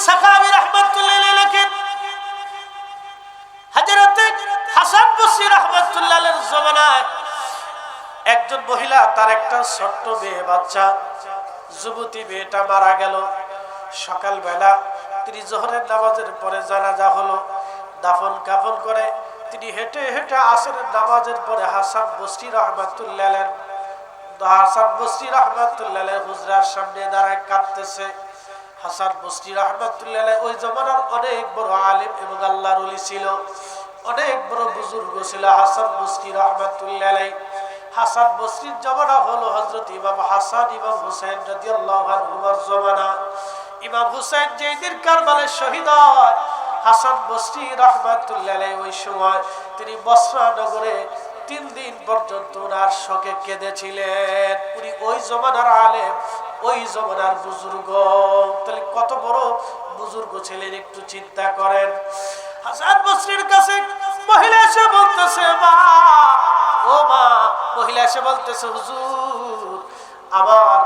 সাখাবী রাহমাতুল্লাহি আলাইহি লেখেন, হযরত হাসান বসরি রাহমাতুল্লাহি আলাইহির জমানায় একজন মহিলা, তার একটা ছোট্ট মেয়ে বাচ্চা, যুবতী মেয়েটা মারা গেল। সকালবেলা তিনি জোহরের নামাজের পরে জানাজা হলো, দাফন কাফন করে তিনি হেঁটে হেঁটে আসরের নামাজের পরে হাসান বসরি রাহমাতুল্লাহ হুজরার সামনে দাঁড়ায় কাঁদতেছে। হাসান বসরি রাহমাতুল্লাহ ওই জমানার অনেক বড় আলিম এবং আল্লাহর ওলি ছিল, অনেক বড় বুজুর্গ ছিল হাসান বসরি রাহমাতুল্লাহ। হাসান বসরির জমানা হলো হযরত ইমাম হাসান ইমাম হুসাইন রাদিয়াল্লাহু আনহুমার জমানা। ইমাম হুসাইন যেই দিন কারবালায় শহীদ হয়, হাসান বসরি রাহমাতুল্লাহ ওই সময় তিনি বসরা নগরে 3 দিন পর্যন্ত ওনার শোকে কেঁদেছিলেন। উনি ওই জমানার আলেম, ওই জমানার বুজুর্গ। তাহলে কত বড় বুজুর্গ ছিলেন একটু চিন্তা করেন। হাসান বসরির কাছে মহিলা এসে বলতেছে, মা ও মা, মহিলা এসে বলতেছে, হুজুর আমার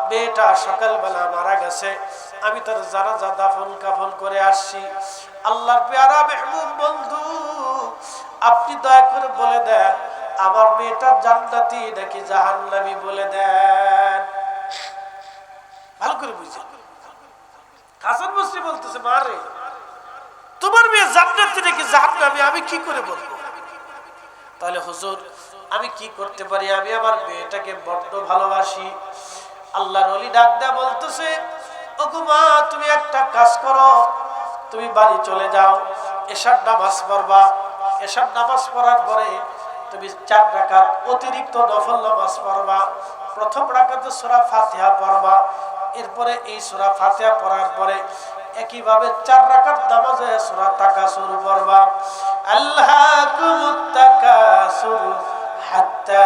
মেয়েটা সকালবেলা মারা গেছে, আমি তার জানাজা দাফন কাফন করে আসছি। আল্লাহর পেয়ারা মেহবুব বন্ধু, আপনি দয়া করে বলে দেন আমার মেয়েটা জান্নাতি নাকি জাহান্নামী, বলে দেন। ভালো করে বুঝছেন? হাসান বসরি বলতেছে, মা রে, তোমার মেয়ে জান্নাতি নাকি জাহান্নামী আমি কি করে বলবো? তাহলে হুজুর আমি কি করতে পারি? আমি আমার মেয়েটাকে বড্ড ভালোবাসি। আল্লাহর ওলি ডাক দেয়া বলতেছে, ওগো মা, তুমি একটা কাজ করো, তুমি বাড়ি চলে যাও, এশার নামাজ পড়বা। এশার নামাজ পড়ার পরে তুমি 4 রাকাত অতিরিক্ত নফল নামাজ পড়বা। প্রথম রাকাতে সূরা ফাতিহা পড়বা, এরপরে এই সূরা ফাতিহা পড়ার পরে একইভাবে 4 রাকাত নামাজে সূরা তাকাসুর পড়বা। আল্লাহুকুমুত তাকাসুর হাত্তা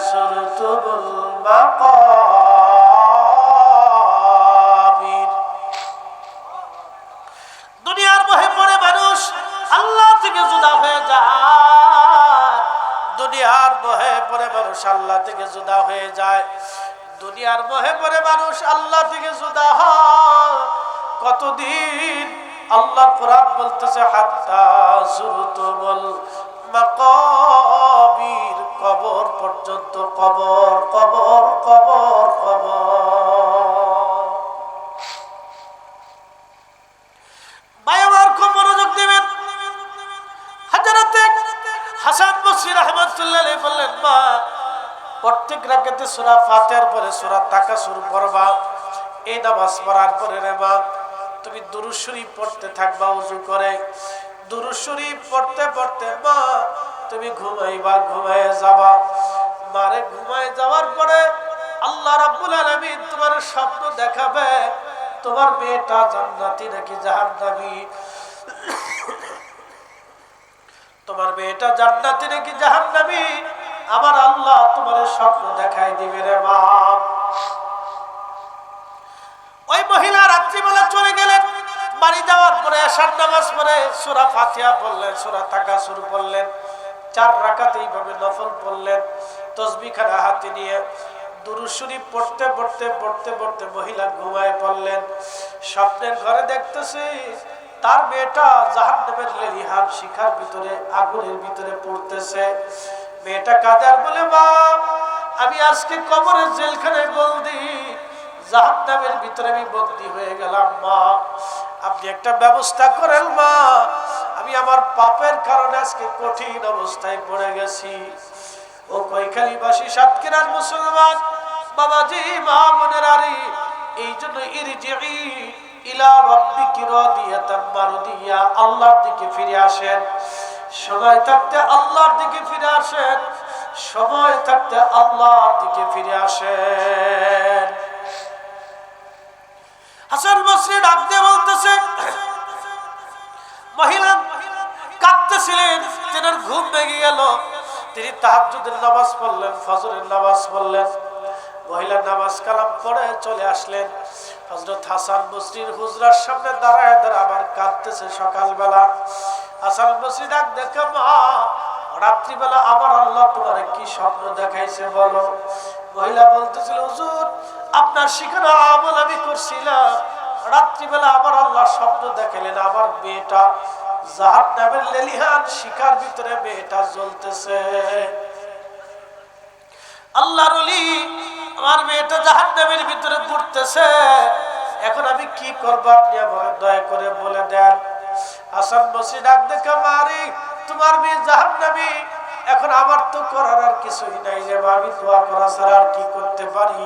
যুরতুমুল মাকাবির। দুনিয়ার মোহে পড়ে মানুষ আল্লাহ থেকে জুদা হয়ে যায়। দুনিয়ার মোহে পড়ে মানুষ আল্লাহ থেকে জুদা হয়ে যায়। দুনিয়ার মোহে পড়ে মানুষ আল্লাহ থেকে জুদা হয় কতদিন? আল্লাহ কোরআন বলতেছে, হাত্তা যুরতুমুল মাকাবির, কবর পর্যন্ত। কবর কবর কবর কবর। ভাই আমার খুব মনোযোগ দিবেন। হযরত হাসান বসরি রাহমাতুল্লাহ আলাইহি বললেন, মা, প্রত্যেক রাকাতে সূরা ফাতিহার পরে সূরা তাকাসুর পড়বা। এই নামাজ পড়ার পরে রে মা, তুমি দুরূদ শরীফ পড়তে থাকবা ওযু করে। দুরূদ শরীফ পড়তে পড়তে মা তুমি ঘুমাইবা, ঘুমায়ে যাবা। মারে ঘুমায় যাওয়ার পরে আল্লাহ রাব্বুল আলামিন তোমার স্বপ্ন দেখাবে, তোমার মেয়েটা জান্নাতি নাকি জাহান্নামী। তোমার মেয়েটা জান্নাতি নাকি জাহান্নামী আমার আল্লাহ তোমার স্বপ্ন দেখাই দিবে রে মা। ওই মহিলা রাত্রিবেলা চলে গেলেন। বাড়ি যাওয়ার পরে এশার নামাজ পড়ে সূরা ফাতিহা পড়লেন, সূরা তাকাসুর পড়লেন, 4 রাকাত এইভাবে নফল পড়লেন। তাসবিহ খানা হাতে নিয়ে দুরূদ শরীফ পড়তে পড়তে পড়তে পড়তে মহিলা ঘুমায় পড়লেন। স্বপ্নের ঘরে দেখতেছে তার মেয়েটা জাহান্নামের লেলিহান শিখার ভিতরে, আগুনের ভিতরে পড়তেছে। মেয়েটা কাঁদে আর বলে, মা, আমি আজকে কবরের জেলখানায় বন্দী, জাহান্নামের ভিতরে আমি বন্দী হয়ে গেলাম। মা, আপনি একটা ব্যবস্থা করেন মা, আমি আমার পাপের কারণে আজকে কঠিন অবস্থায় পড়ে গেছি। ও কৈখালীবাসী সাতক্ষীরার মুসলমান বাবাজি, মা বোনেরারি, এই জন্য ইরজিই ইলা রাব্বিকি রাদিয়াতাম মারদিয়া, আল্লাহর দিকে ফিরে আসেন। সময় থাকতে আল্লাহর দিকে ফিরে আসেন, সময় থাকতে আল্লাহর দিকে ফিরে আসেন। হাসান বসরি ডাক দিয়ে বলতেছে, মহিলা কাঁদতেছিলেন, তেনার ঘুম ভেঙে গেল। তিনি তাহাজ্জুদের নামাজ পড়লেন, ফজরের নামাজ পড়লেন। মহিলা নামাজ কালাম পড়ে চলে আসলেন। হযরত হাসান বসরির হুজরার সামনে দাঁড়ায় দাঁড়ায় আবার কাঁদতেছে। সকালবেলা হাসান বসরি ডাক দেখে, মা, রাত্রিবেলা আবার আল্লাহ তোমার কি স্বপ্ন দেখাইছে বলো। মহিলা বলতেছিল, হুজুর আপনার শিখানো আমল আমি করছিলাম, রাত্রিবেলা আবার আল্লাহ স্বপ্ন দেখালেন, আবার মেয়েটা জাহান্নামের লেলিহান শিকার ভিতরে মেয়েটা জ্বলতেছে। আল্লাহর ওলি, আমার মেয়েটা জাহান্নামের ভিতরে পড়তেছে, এখন আমি কি করব, আপনি আমাকে দয়া করে বলে দেন। হাসান বসরি ডাক দেখে, মারি তোমার মেয়ে জাহান্নামী, এখন আমার তো করার আর কিছুই নাই রে, আমি দোয়া করা ছাড়া আর কি করতে পারি?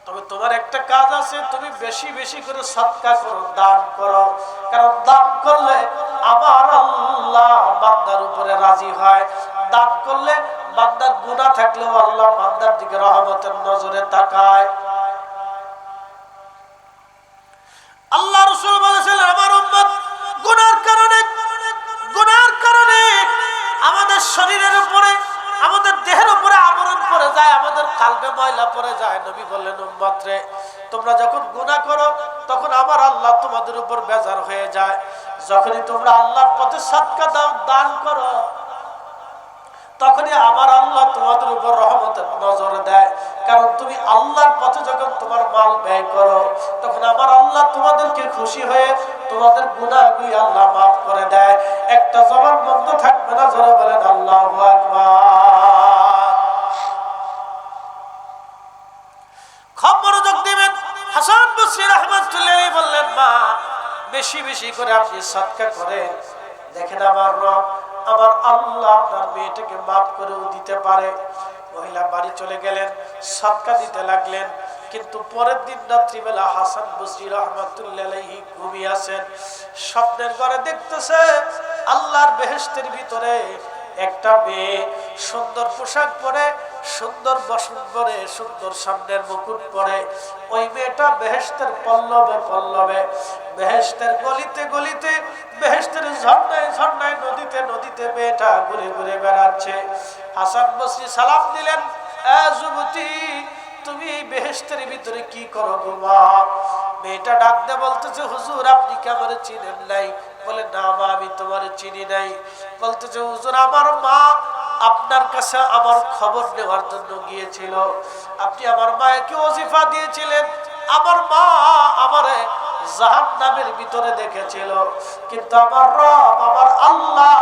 তবে তোমার একটা কাজ আছে, তুমি বেশি বেশি করে সদকা করো, দান করো, কারণ দান করলে আমার আল্লাহ বান্দার উপরে রাজি হয়। দান করলে বান্দার গুনাহ থাকলেও আল্লাহ বান্দার দিকে রহমতের নজরে তাকায়। আল্লাহ রাসূল বলেছিলেন, আমার উম্মত গুনার কারণে আমাদের শরীরের উপরে, আমাদের দেহের উপরে আবরণ পড়ে যায়, আমাদের কালবে ময়লা পড়ে যায়। নবী বললেন, উম্মত রে, তোমরা যখন গুনাহ করো তখন আমার আল্লাহ তোমাদের উপর বেজার হয়ে যায়। যখনই তোমরা আল্লাহর পথে সদকা দাও, দান করো, তখনই আমার আল্লাহ তোমাদের উপর রহমতের নজর দেয়। কারণ তুমি আল্লাহর পথে যখন তোমার মাল ব্যয় করো, তখন আমার আল্লাহ তোমাদেরকে খুশি হয়ে তোমাদের গুনাহগুলি আল্লাহ মাফ করে দেয়। একটা জবান বন্ধ থাকবে না, জোরে বলেন আল্লাহু আকবার। খুব মনোযোগ দিবেন। হাসান বসরি রাহমাতুল্লাহ আলাইহি বললেন, মা বেশি বেশি করে আপনি সদকা করেন, দেখেন আমার রব, আমার আল্লাহ আপনার মেয়েটাকে মাফ করেও দিতে পারে। মহিলা বাড়ি চলে গেলেন, সদকা দিতে লাগলেন। কিন্তু পরের দিন রাত্রিবেলা হাসান বসরি রাহমাতুল্লাহ আলাইহি ঘুমিয়ে আছেন, স্বপ্নের ঘরে দেখতেছে আল্লাহর বেহেশতের ভিতরে একটা মেয়ে সুন্দর পোশাক পরে, সুন্দর বসন পরে, সুন্দর সামনের মুকুট পরে, ওই মেয়েটা বেহেশতের পল্লবে পল্লবে, বেহেশতের গলিতে গলিতে, বেহেশতের ঝর্ণায় ঝর্ণায়, নদীতে নদীতে মেয়েটা ঘুরে ঘুরে বেড়াচ্ছে। হাসান বসরি সালাম দিলেন, এ যুবতী, তুমি বেহেশতের ভিতরে কি করো গো মা? মেয়েটা ডাক দিয়ে বলতেছে, হুজুর আপনি কি আমারে চিনেন নাই? বলে, না মা, আমি তোমারে চিনি নাই। বলতেছে, হুজুর আমার মা আপনার কাছে আমার খবর নেওয়ার জন্য গিয়েছিল, আপনি আমার মাকে ওজিফা দিয়েছিলেন, আমার মা আমারে জাহান্নামের ভিতরে দেখেছিল, কিন্তু আমার রব, আমার আল্লাহ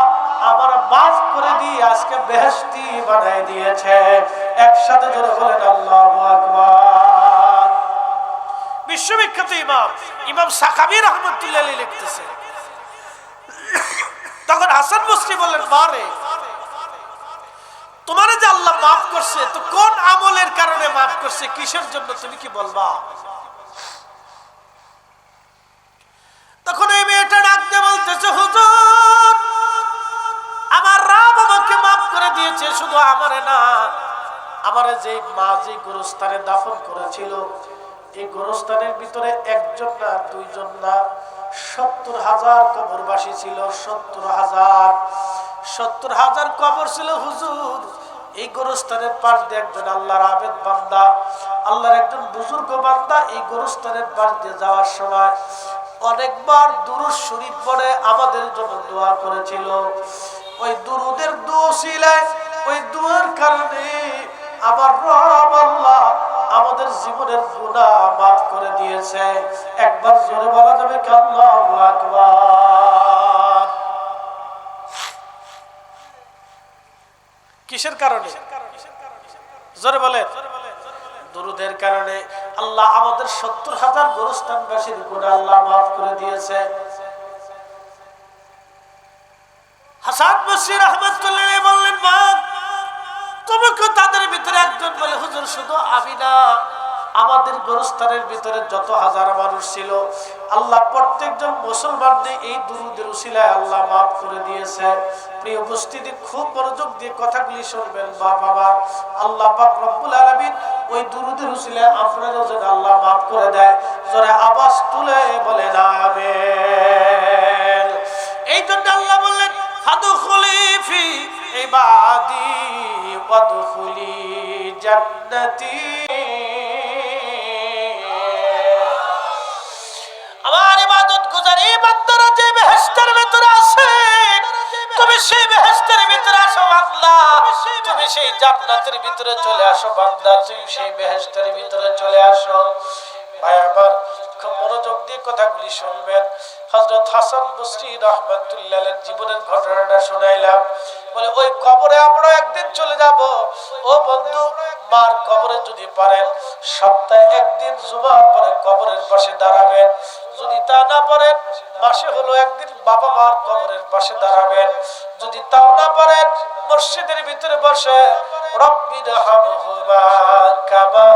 আমার মাফ করে দিয়ে আজকে বেহেশতি বানায় দিয়েছে। একসাথে জোরে বলেন আল্লাহু আকবার। বিশ্ববিখ্যাত ইমাম সাখাবী রাহমাতুল্লাহ আলাইহি লিখতেছে, তখন হাসান বসরি বললেন, মা রে, তোমারে যে আল্লাহ মাফ করছে, তো কোন আমলের কারণে মাফ করছে, কিসের জন্য তুমি কি বলবা? তখন এই মেয়েটা ডাক দিয়ে বলতেছে, হুজুর আমার রব আমাকে মাফ করে দিয়েছে, শুধু আমারে না, আমারে যে মা যে গোরস্থানে দাফন করেছিল, এই গোরস্থানের ভিতরে একজন না, দুইজন না, ৭০,০০০ কবরবাসী ছিল। ৭০,০০০ কবর ছিল হুজুর। এই গোরস্থানের পাশ দিয়ে একজন আল্লাহর আবেদ বান্দা, আল্লাহর একজন বুজুর্গ বান্দা এই গোরস্থানের পাশ দিয়ে যাওয়ার সময় অনেকবার দুরূদ শরীফ পড়ে আমাদের জন্য দোয়া করেছিল। ওই দুরূদের দোসিলায়, ওই দোয়ার কারণে আমার রব আল্লাহ আমাদের জীবনের গুনাহ মাফ করে দিয়েছে। একবার জোরে বলা যাবে কি আল্লাহু আকবার? কিসের কারণে? জোরে বলেন। দুরূদের কারণে আল্লাহ আমাদের ৭০,০০০ গোরস্থানবাসীর গুনাহ আল্লাহ মাফ করে দিয়েছে। হাসান বসরি রাহমাতুল্লাহ আলাইহি বললেন, মা তোমাকে তাদের ভিতরে একজন বলে, হুজুর শুধু আমি না, আমাদের গোরস্থানের ভিতরে যত হাজার মানুষ ছিল আল্লাহ প্রত্যেকজন মুসলমানদের এই দুরূদের উসিলায় আল্লাহ মাফ করে দিয়েছে। প্রিয় উপস্থিতি, খুব মনোযোগ দিয়ে কথাগুলি শুনবেন বাবা। আল্লাহ পাক রব্বুল আলামিন ওই দুরূদের উসিলায় আপনাদের জন্য আল্লাহ মাফ করে দেয়। জোরে আওয়াজ তুলে বলেন আমিন। এই জন্য আল্লাহ বললেন, ফাদখুলি ফি ইবাদি ওয়াদখুলি জান্নাতি। আমার ইবাদত গুজারি বান্দারা যে বেহেশতের ভিতরে আছে, তুমি সেই বেহেশতের ভিতরে আসো বান্দা, তুমি সেই জান্নাতের ভিতরে চলে আসো বান্দা, তুমি সেই বেহেশতের ভিতরে চলে আসো। ভাই আমার, খুব কথাগুলি শুনবেন। হযরত হাসান বসরি রাহমাতুল্লাহ আলাইহির জীবনের ঘটনাটা শুনাইলাম। বলে ওই কবরে আমরা একদিন চলে যাব। ও বন্ধু, মার কবরে যদি পারেন সপ্তাহে একদিন জুমার পরে কবরের পাশে দাঁড়াবেন। যদি তা না পারেন মাসে হলো একদিন বাবা মার কবরের পাশে দাঁড়াবেন। যদি তাও না পারেন মসজিদের ভিতরে বসে রব্বিরহামহুমা কামা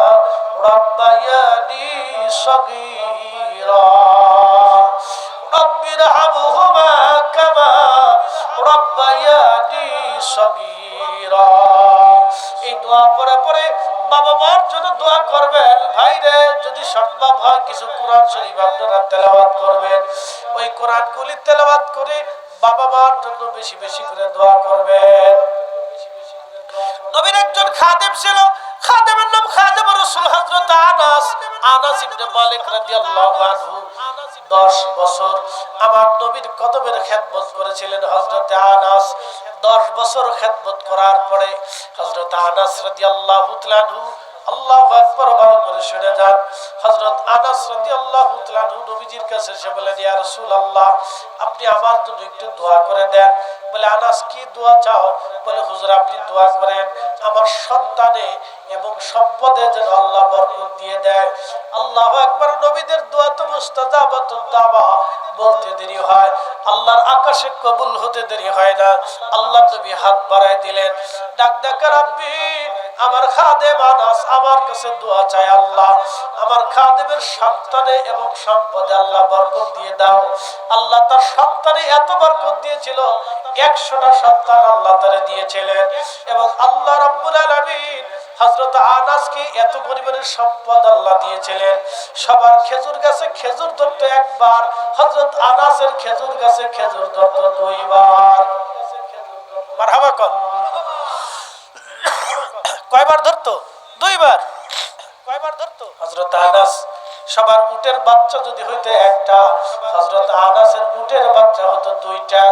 রাব্বায়ানি সগীরা, রব্বিরহামহুমা কামা রাব্বায়ানি সগীরা। এই দোয়া পড়ে পড়ে বাবা মার জন্য দোয়া করবেন। ভাইরে, যদি সম্ভব হয় কিছু কোরআন শরীফ আপনারা তেলাওয়াত করবেন। ওই কোরআনগুলি তেলাওয়াত করে বাবা মার জন্য বেশি বেশি করে দোয়া করবেন। নবীর একজন খাদেম ছিল, খাদেমের নাম খাদেম রাসূল হযরত আনাস ইবনে মালিক রাদিয়াল্লাহু আনহু। 10 বছর আমার নবীর কদমের খেদমত করেছিলেন হযরত আনাস। 10 বছর খেদমত করার পরে হযরত আনাস রাদিয়াল্লাহু তাআলা আনহু, আল্লাহু আকবার, ভালো করে শুনে যান। হযরত আনাস রাদিয়াল্লাহু তাআলা আনহু নবীজির কাছে এসে বলেন, ইয়া রাসূলুল্লাহ, আপনি আমার জন্য একটু দোয়া করে দেন। বলে, আনাস কি দোয়া চাও? বলে, হুজুর আপনি দোয়া করেন আমার সন্তানে এবং সম্পদে যেন আল্লাহ বরকত দিয়ে দেয়। আল্লাহু আকবার। নবীদের দোয়া তো মুস্তাজাবাতুদ দাওয়া, বলতে দেরি হয়, আল্লাহর আকাশে কবুল হতে দেরি হয় না। আল্লাহ নবী হাত বাড়ায় দিলেন, ডাক ডাকা, রাব্বি, আমার খাদেম আনাস আমার কাছে দোয়া চায়, আল্লাহ আমার খাদেমের সন্তানে এবং সম্পদে আল্লাহ বরকত দিয়ে দাও। আল্লাহ তার সন্তানে এত বরকত দিয়েছিল, 100টা সন্তান আল্লাহ তারে দিয়েছিলেন। এবং আল্লাহ রাব্বুল আলামিন হযরত আনাসকে এত পরিমাণের সম্পদ আল্লাহ দিয়েছিলেন। সবার খেজুর গাছে খেজুর ধরতো একবার, হযরত আনাসের খেজুর গাছে খেজুর ধরতো 2 বার। মারহাবা কর। কয়বার ধরতো? 2 বার। কয়বার ধরতো? হযরত আনাস সবার উটের বাচ্চা যদি হইতো একটা, হযরত আনাসের উটের বাচ্চা হতো 2টা।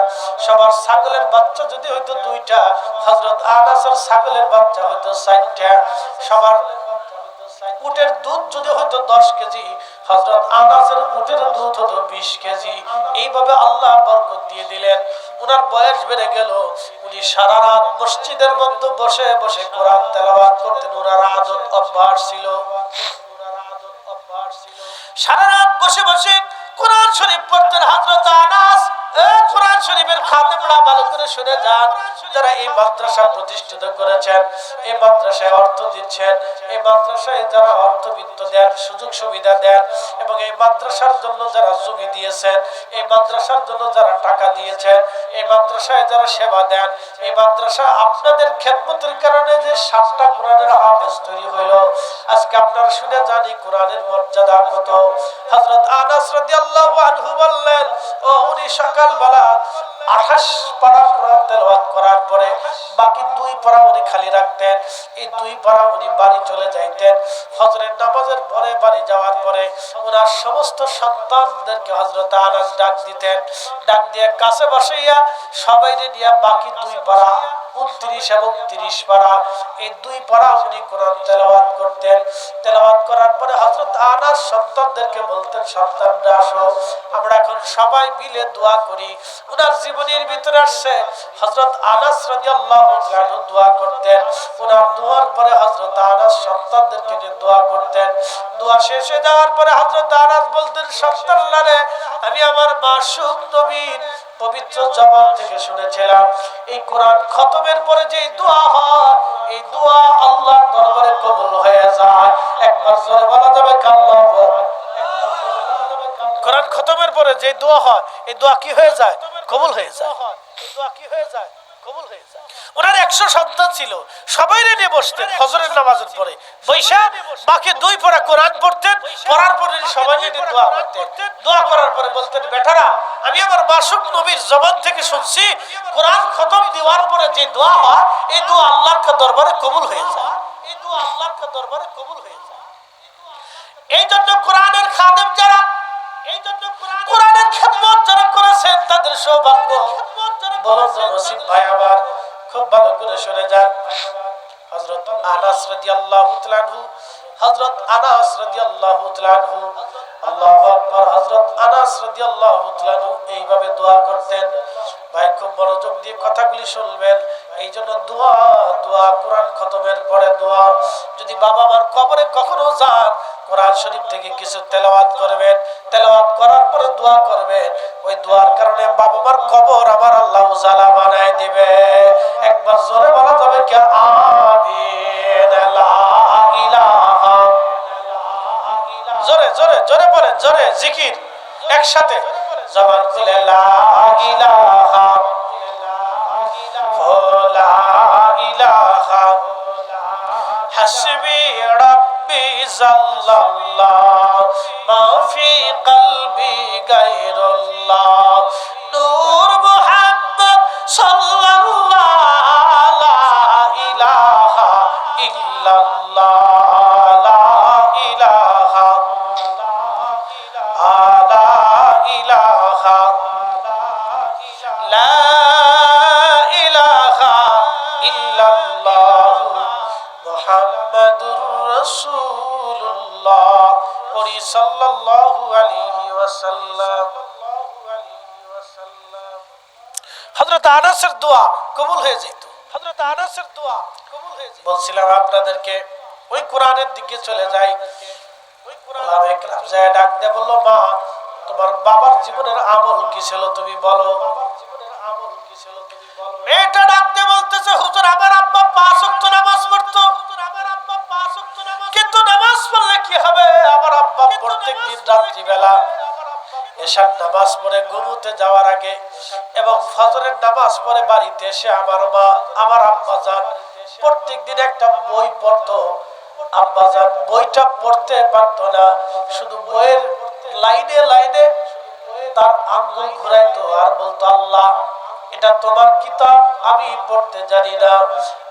সবার ছাগলের বাচ্চা যদি হইতো 2টা, হযরত আনাসের ছাগলের বাচ্চা হতো 4টা। সবার উটের দুধ যদি হইতো 10 কেজি, হযরত আনাসের উটের দুধ হতো 20 কেজি। এইভাবে আল্লাহ বরকত দিয়ে দিলেন। ওনার বয়স বেড়ে গেল, উনি সারা রাত মসজিদের মধ্যে বসে বসে কোরআন তেলাওয়াত করতেন। ওনার আদত অভ্যাস ছিল, সারা রাত বসে বসে কোরআন শরীফ পড়তেন হযরত আনাস। কোরআন শরীফের খাদেমরা ভালো করে শুনে যান, যারা এই মাদ্রাসা প্রতিষ্ঠিত করেছেন, এই মাদ্রাসায় অর্থ দিচ্ছেন, এই মাদ্রাসায় যারা অর্থবিত্ত দেন, সুযোগ সুবিধা দেন, এবং এই মাদ্রাসার জন্য যারা জমি দিয়েছেন, এই মাদ্রাসার জন্য যারা টাকা দিয়েছেন, এই মাদ্রাসায় যারা সেবা দেন, এই মাদ্রাসা আপনাদের খেদমতের কারণে যে 7টা কোরআনের হাফেজ তৈরি হইল। আজকে আপনারা শুনে জানি কোরআনের মর্যাদা কত। হযরত আনাস রাদিয়াল্লাহু আনহু বললেন, ও উনি সকালবেলা 28 পারা কোরআন তেলাওয়াত করার পরে বাকি 2 পারা উনি খালি রাখতেন। এই 2 পারা উনি বাড়ি চলে যাইতেন। ফজরের নামাজের পরে বাড়ি যাওয়ার পরে ওনার সমস্ত সন্তানদেরকে হযরত আনাস ডাক দিতেন। ডাক দিয়ে কাছে বসাইয়া সবাইকে নিয়ে বাকি 2 পারা 29 এবং 30 পারা, এই 2 পারা উনি কোরআন তেলাওয়াত করতেন। তেলাওয়াত করার পরে হযরত আনাস সন্তানদেরকে বলতেন, সন্তানরা আসো, আমরা এখন সবাই মিলে দোয়া করি। ওনার জীবনের ভিতরে আসছে হযরত আনাস রাদিয়াল্লাহু তাআলা দোয়া করতেন। ওনার দোয়ার পরে হযরত আনাস সন্তানদেরকে নিয়ে দোয়া করতেন। দোয়া শেষ হয়ে যাওয়ার পরে হযরত আনাস বলতেন, সন্তানরা রে, আমি আমার মাসুক নবীর পবিত্র জবান থেকে শুনেছিলাম এই কোরআন খতমের পরে যে দোয়া হয়, এই দোয়া আল্লাহর দরবারে কবুল হয়ে যায়। একবার জোরে বলা যাবে আল্লাহু আকবার। কোরআন খতমের পরে যে দোয়া হয়, এই দোয়া কি হয়ে যায়? কবুল হয়ে যায়। এই দোয়া কি হয়ে যায়? কবুল হয়ে যায়। ওনার 100 সন্তান ছিল, সবাই নিয়ে বসতেন ফজরের নামাজের পরে, বৈশা বাকি 2 পারা কোরআন পড়তেন। পড়ার পরে সবাই নিয়ে দোয়া করতেন। দোয়া করার পরে বলতেন, বেটারা, আমি আমার মাসুক নবীর জবান থেকে শুনছি কোরআন খতম দেওয়ার পরে যে দোয়া হয়, এই দোয়া আল্লাহর দরবারে কবুল হয়ে যায়। এই দোয়া আল্লাহর দরবারে কবুল হয়ে যায়। এই জন্য কোরআনের খাদেম যারা, এই জন্য কোরআনের খেদমত যারা করেছেন তাদের সৌভাগ্য। বড় নসিব ভাই আমার, খুব ভালো করে শুনে যান। হযরত আনাস রাদিয়াল্লাহু তাআলা আনহু, হযরত আনাস রাদিয়াল্লাহু তাআলা আনহু, আল্লাহু আকবার। হযরত রাদিয়াল্লাহু তাআলা এইভাবে দোয়া করতেন। ভাই খুব মনোযোগ দিয়ে কথাগুলি শুনবেন। এই জন্য দোয়া দোয়া কোরআন খতমের পরে দোয়া। যদি বাবা মার কবরে কখনো যান, কোরআন শরীফ থেকে কিছু তেলাওয়াত করবেন, তেলাওয়াত করার পরে দোয়া করবেন। ওই দোয়ার কারণে বাবা মার কবর আমার আল্লাহ উজালা বানায় দিবে। একবার জোরে বলা যাবে কি আমিন। লা ইলাহা, জোরে জোরে জোরে বলেন, জোরে জিকির একসাথে জবান খুলে লা ইলাহা লা ইলাহা হাসবি রাব্বি জাল্লাল্লাহ মা ফি কলবি গায়রুল্লাহ নূর মুহাম্মদ সাল্লাল্লাহ লা ইলাহা ইল্লাল্লাহ লা ইলাহা লা ইলাহা ইল্লাল্লাহ মুহাম্মাদুর রাসূলুল্লাহ পড়ি সাল্লাল্লাহু আলাইহি ওয়াসাল্লাম। হযরত আনাসের দোয়া কবুল হয়ে যেত। হযরত আনাসের দোয়া কবুল হয়ে যেত। বলছিলাম আপনাদেরকে ওই কোরআনের দিকে চলে যাই। ওই কোরআনে একরাম যায় ডাক দিয়ে বলল, মা তোমার বাবার জীবনের আমল কি ছিল তুমি বলো। মেয়েটা ডাক দিয়ে বলতেছে, হুজুর আমার আব্বা 5 ওয়াক্ত নামাজ পড়তো, কিন্তু নামাজ পড়লে কি হবে, আমার আব্বা প্রত্যেকদিন রাত্রিবেলা এশার নামাজ পড়ে ঘুমোতে যাওয়ার আগে এবং ফজরের নামাজ পড়ে বাড়িতে এসে আমার মা আমার আব্বা জান প্রত্যেকদিন একটা বই পড়তো। আব্বা জান বইটা পড়তে পারতো না, শুধু বইয়ের লাইনে লাইনে তার আঙ্গুল ঘুরাইতো আর বলতো, আল্লাহ এটা তোমার কিতাব, আমি পড়তে জানি না।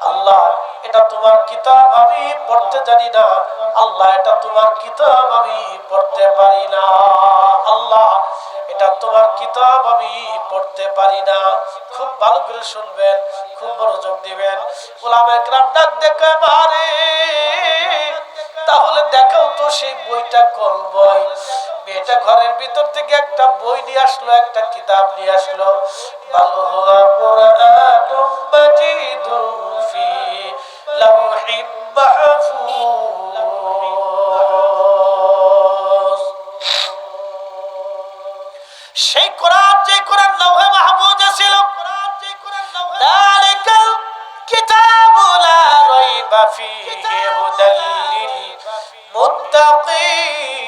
আল্লাহ এটা তোমার কিতাব, আমি পড়তে জানি না। আল্লাহ এটা তোমার কিতাব, আমি পড়তে পারি না। আল্লাহ এটা তোমার কিতাব, আমি পড়তে পারি না। খুব ভালো করে শুনবেন, খুব মনোযোগ দিবেন। ওলামায়ে কেরাম ডাক দেখে মারে, তাহলে দেখাও তো সেই বইটা কোন বই। মেয়েটা ঘরের ভিতর থেকে একটা বই নিয়ে আসলো, একটা কিতাব নিয়ে আসলো। ভালো হুয়া কুরআনুম মাজিদুন ফি লাওহিম মাহফুজ। সেই কোরআন, যে কোরআন লৌহে মাহফুজে ছিল, যালিকাল কিতাবু লা রাইবা ফীহি হুদাল লিল মুত্তাকিন।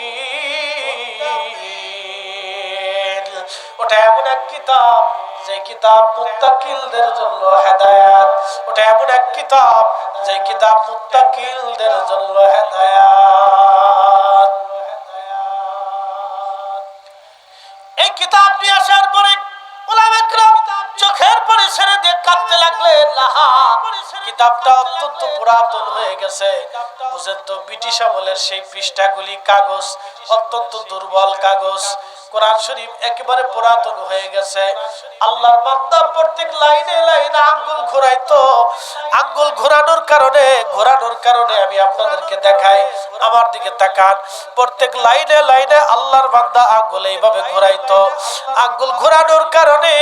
ওটা এমন এক কিতাব, যে কিতাব মুত্তাকিলদের জন্য হেদায়েত। ওটা এমন এক কিতাব, যে কিতাব মুত্তাকিলদের জন্য হেদায়েত। এই কিতাব নিয়ে আসার পরে ওলামায়ে কেরাম চোখের পানি ছেড়ে দিয়ে কাঁদতে লাগলেন। কিতাবটা অত্যন্ত পুরাতন হয়ে গেছে। বুঝেন তো, ব্রিটিশ আমলের সেই পৃষ্ঠাগুলি কাগজ, অত্যন্ত দুর্বল কাগজ। কোরআন শরীফ একেবারে পুরাতন হয়ে গেছে। আল্লাহর বান্দা প্রত্যেক লাইনে লাইনে আঙ্গুল ঘোরাইতো। আঙ্গুল ঘোরানোর কারণে আমি আপনাদেরকে দেখাই, আমার দিকে তাকান। প্রত্যেক লাইনে লাইনে আল্লাহর বান্দা আঙ্গুল এইভাবে ঘোরাইতো। আঙ্গুল ঘোরানোর কারণে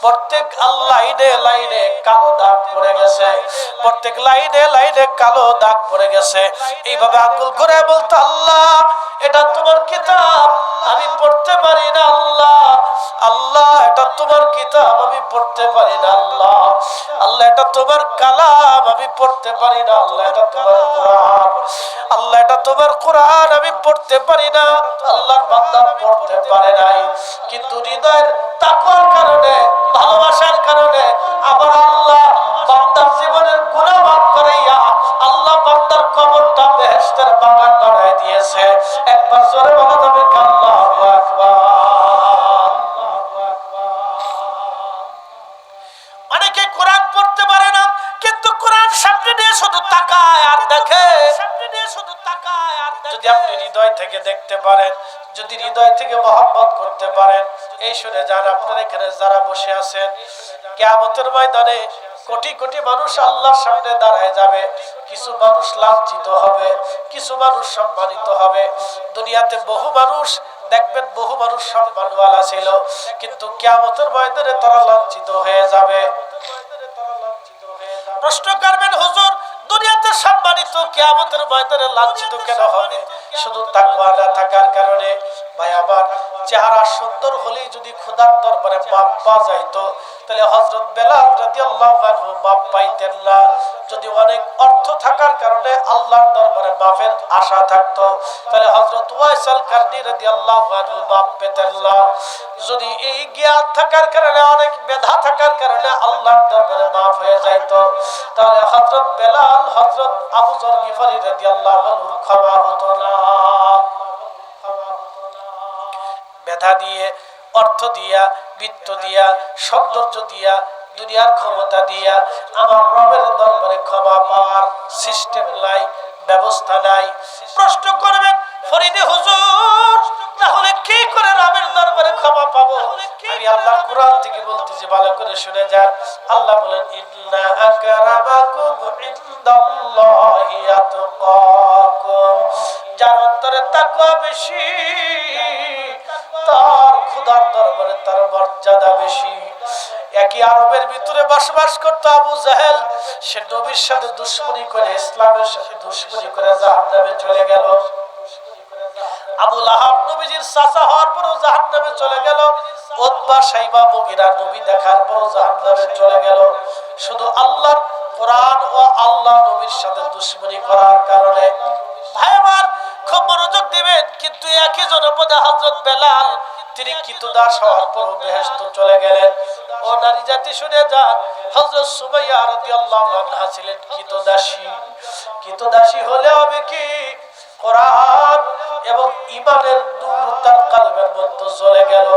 প্রত্যেক লাইনে লাইনে কালো দাগ পড়ে গেছে। প্রত্যেক লাইনে লাইনে কালো দাগ পড়ে গেছে। এইভাবে আঙ্গুল ঘুরে বলতো, আল্লাহ এটা তোমার কিতাব, আমি পড়তে পারি না। আল্লাহ আল্লাহ এটা তোমার কিতাব, আমি পড়তে পারি না। আল্লাহ আল্লাহ এটা তোমার কালাম, আমি পড়তে পারি না। আল্লাহ এটা তোমার কোরআন, আল্লাহ এটা তোমার কোরআন, আমি পড়তে পারি না। আল্লাহর বান্দা পড়তে পারে নাই, কিন্তু হৃদয়ের তাকওয়ার কারণে, ভালোবাসার কারণে আবার আল্লাহ বান্দার জীবনের গুনাহ মাফ করাইয়া আল্লাহ বান্দার কবরটা বেহেশতের বাগান বানায় দিয়েছে। একবার জোরে বলা যাবে আল্লাহু আকবার। অনেকে কোরআন পড়তে পারে না, কিন্তু কোরআন সামনে নিয়ে শুধু তাকায় আর দেখে। যদি আপনি হৃদয় থেকে দেখতে পারেন, যদি হৃদয় থেকে মহব্বত করতে পারেন, এই শুনে যান, আপনার এখানে যারা বসে আছেন, কিয়ামতের ময়দানে কোটি কোটি মানুষ আল্লাহর সামনে দাঁড়ায় যাবে। কিছু মানুষ লাঞ্ছিত হবে, কিছু মানুষ সম্মানিত হবে। দুনিয়াতে বহু মানুষ দেখবেন বহু মানুষ সম্মানওয়ালা ছিল, কিন্তু কিয়ামতের ময়দানে তারা লাঞ্ছিত হয়ে যাবে। প্রশ্ন করবেন, হুজুর দুনিয়াতে সম্মানিত, কিয়ামতের ময়দানে লাঞ্ছিত কেন হবে? শুধু তাকওয়া না থাকার কারণে। ভাই আমার, চেহারা সুন্দর হলেই যদি খোদার দরবারে মাপ পাওয়া যাইতো, তাহলে হযরত বেলাল রাদিয়াল্লাহু আনহু মাপ পাইতেন না। যদি অনেক অর্থ থাকার কারণে আল্লাহর দরবারে মাফের আশা থাকতো, তাহলে হযরত ওয়াইসাল কারনী রাদিয়াল্লাহু আনহু মাপ পেতেন না। যদি এই জ্ঞান থাকার কারণে, অনেক মেধা থাকার কারণে আল্লাহর দরবারে মাফ হয়ে যাইতো, তাহলে হযরত বেলাল, হযরত আবু যর গিফারী রাদিয়াল্লাহু আনহু ক্ষমা হতো না। মেধা দিয়ে, অর্থ দিয়া, বিত্ত দিয়া, সৌন্দর্য দিয়া, দুনিয়ার ক্ষমতা দিয়া আমার রবের দরবারে ক্ষমা পাওয়ার সিস্টেম নাই, ব্যবস্থা নাই। প্রশ্ন করবেন, ফরিদে হুজুর তাহলে কি করে রবের দরবারে ক্ষমা পাবো? আমি আল্লাহ কোরআন থেকে বলতেছি, ভালো করে শুনে যান। আল্লাহ বলেন, ইন্না আকরামাকুম ইনদাল্লাহি আতকাকুম, যার অন্তরে তাকওয়া বেশি তার খোদার দরবারে তার মর্যাদা বেশি। একই আরবের ভিতরে বসবাস করত আবু জাহেল, সে নবীর সাথে দুশমনি করে, ইসলামের সাথে দুশমনি করে জাহান্নামে চলে গেল। আবু লাহাব নবীজির চাচা হওয়ার পরও জাহান্নামে চলে গেল। উতবা, শাইবা, মুগীরা নবী দেখার পরও জাহান্নামে চলে গেল, শুধু আল্লাহর কোরআন ও আল্লাহ নবীর সাথে দুশমনি করার কারণে। ভাই আমার, খুব মনোযোগ দিবেন। কিন্তু একই জনপদে হযরত বেলাল, তিনি কিতদাস হওয়ার পরও বেহেশত চলে গেলেন। ও নারী জাতি শুনে যান, হযরত সুমাইয়া রাদিয়াল্লাহু আনহা ছিলেন কিতদাসী। কিতদাসী হলে হবে কি, কোরআন এবং ঈমানের নূর তার কলবের মধ্যে চলে গেল।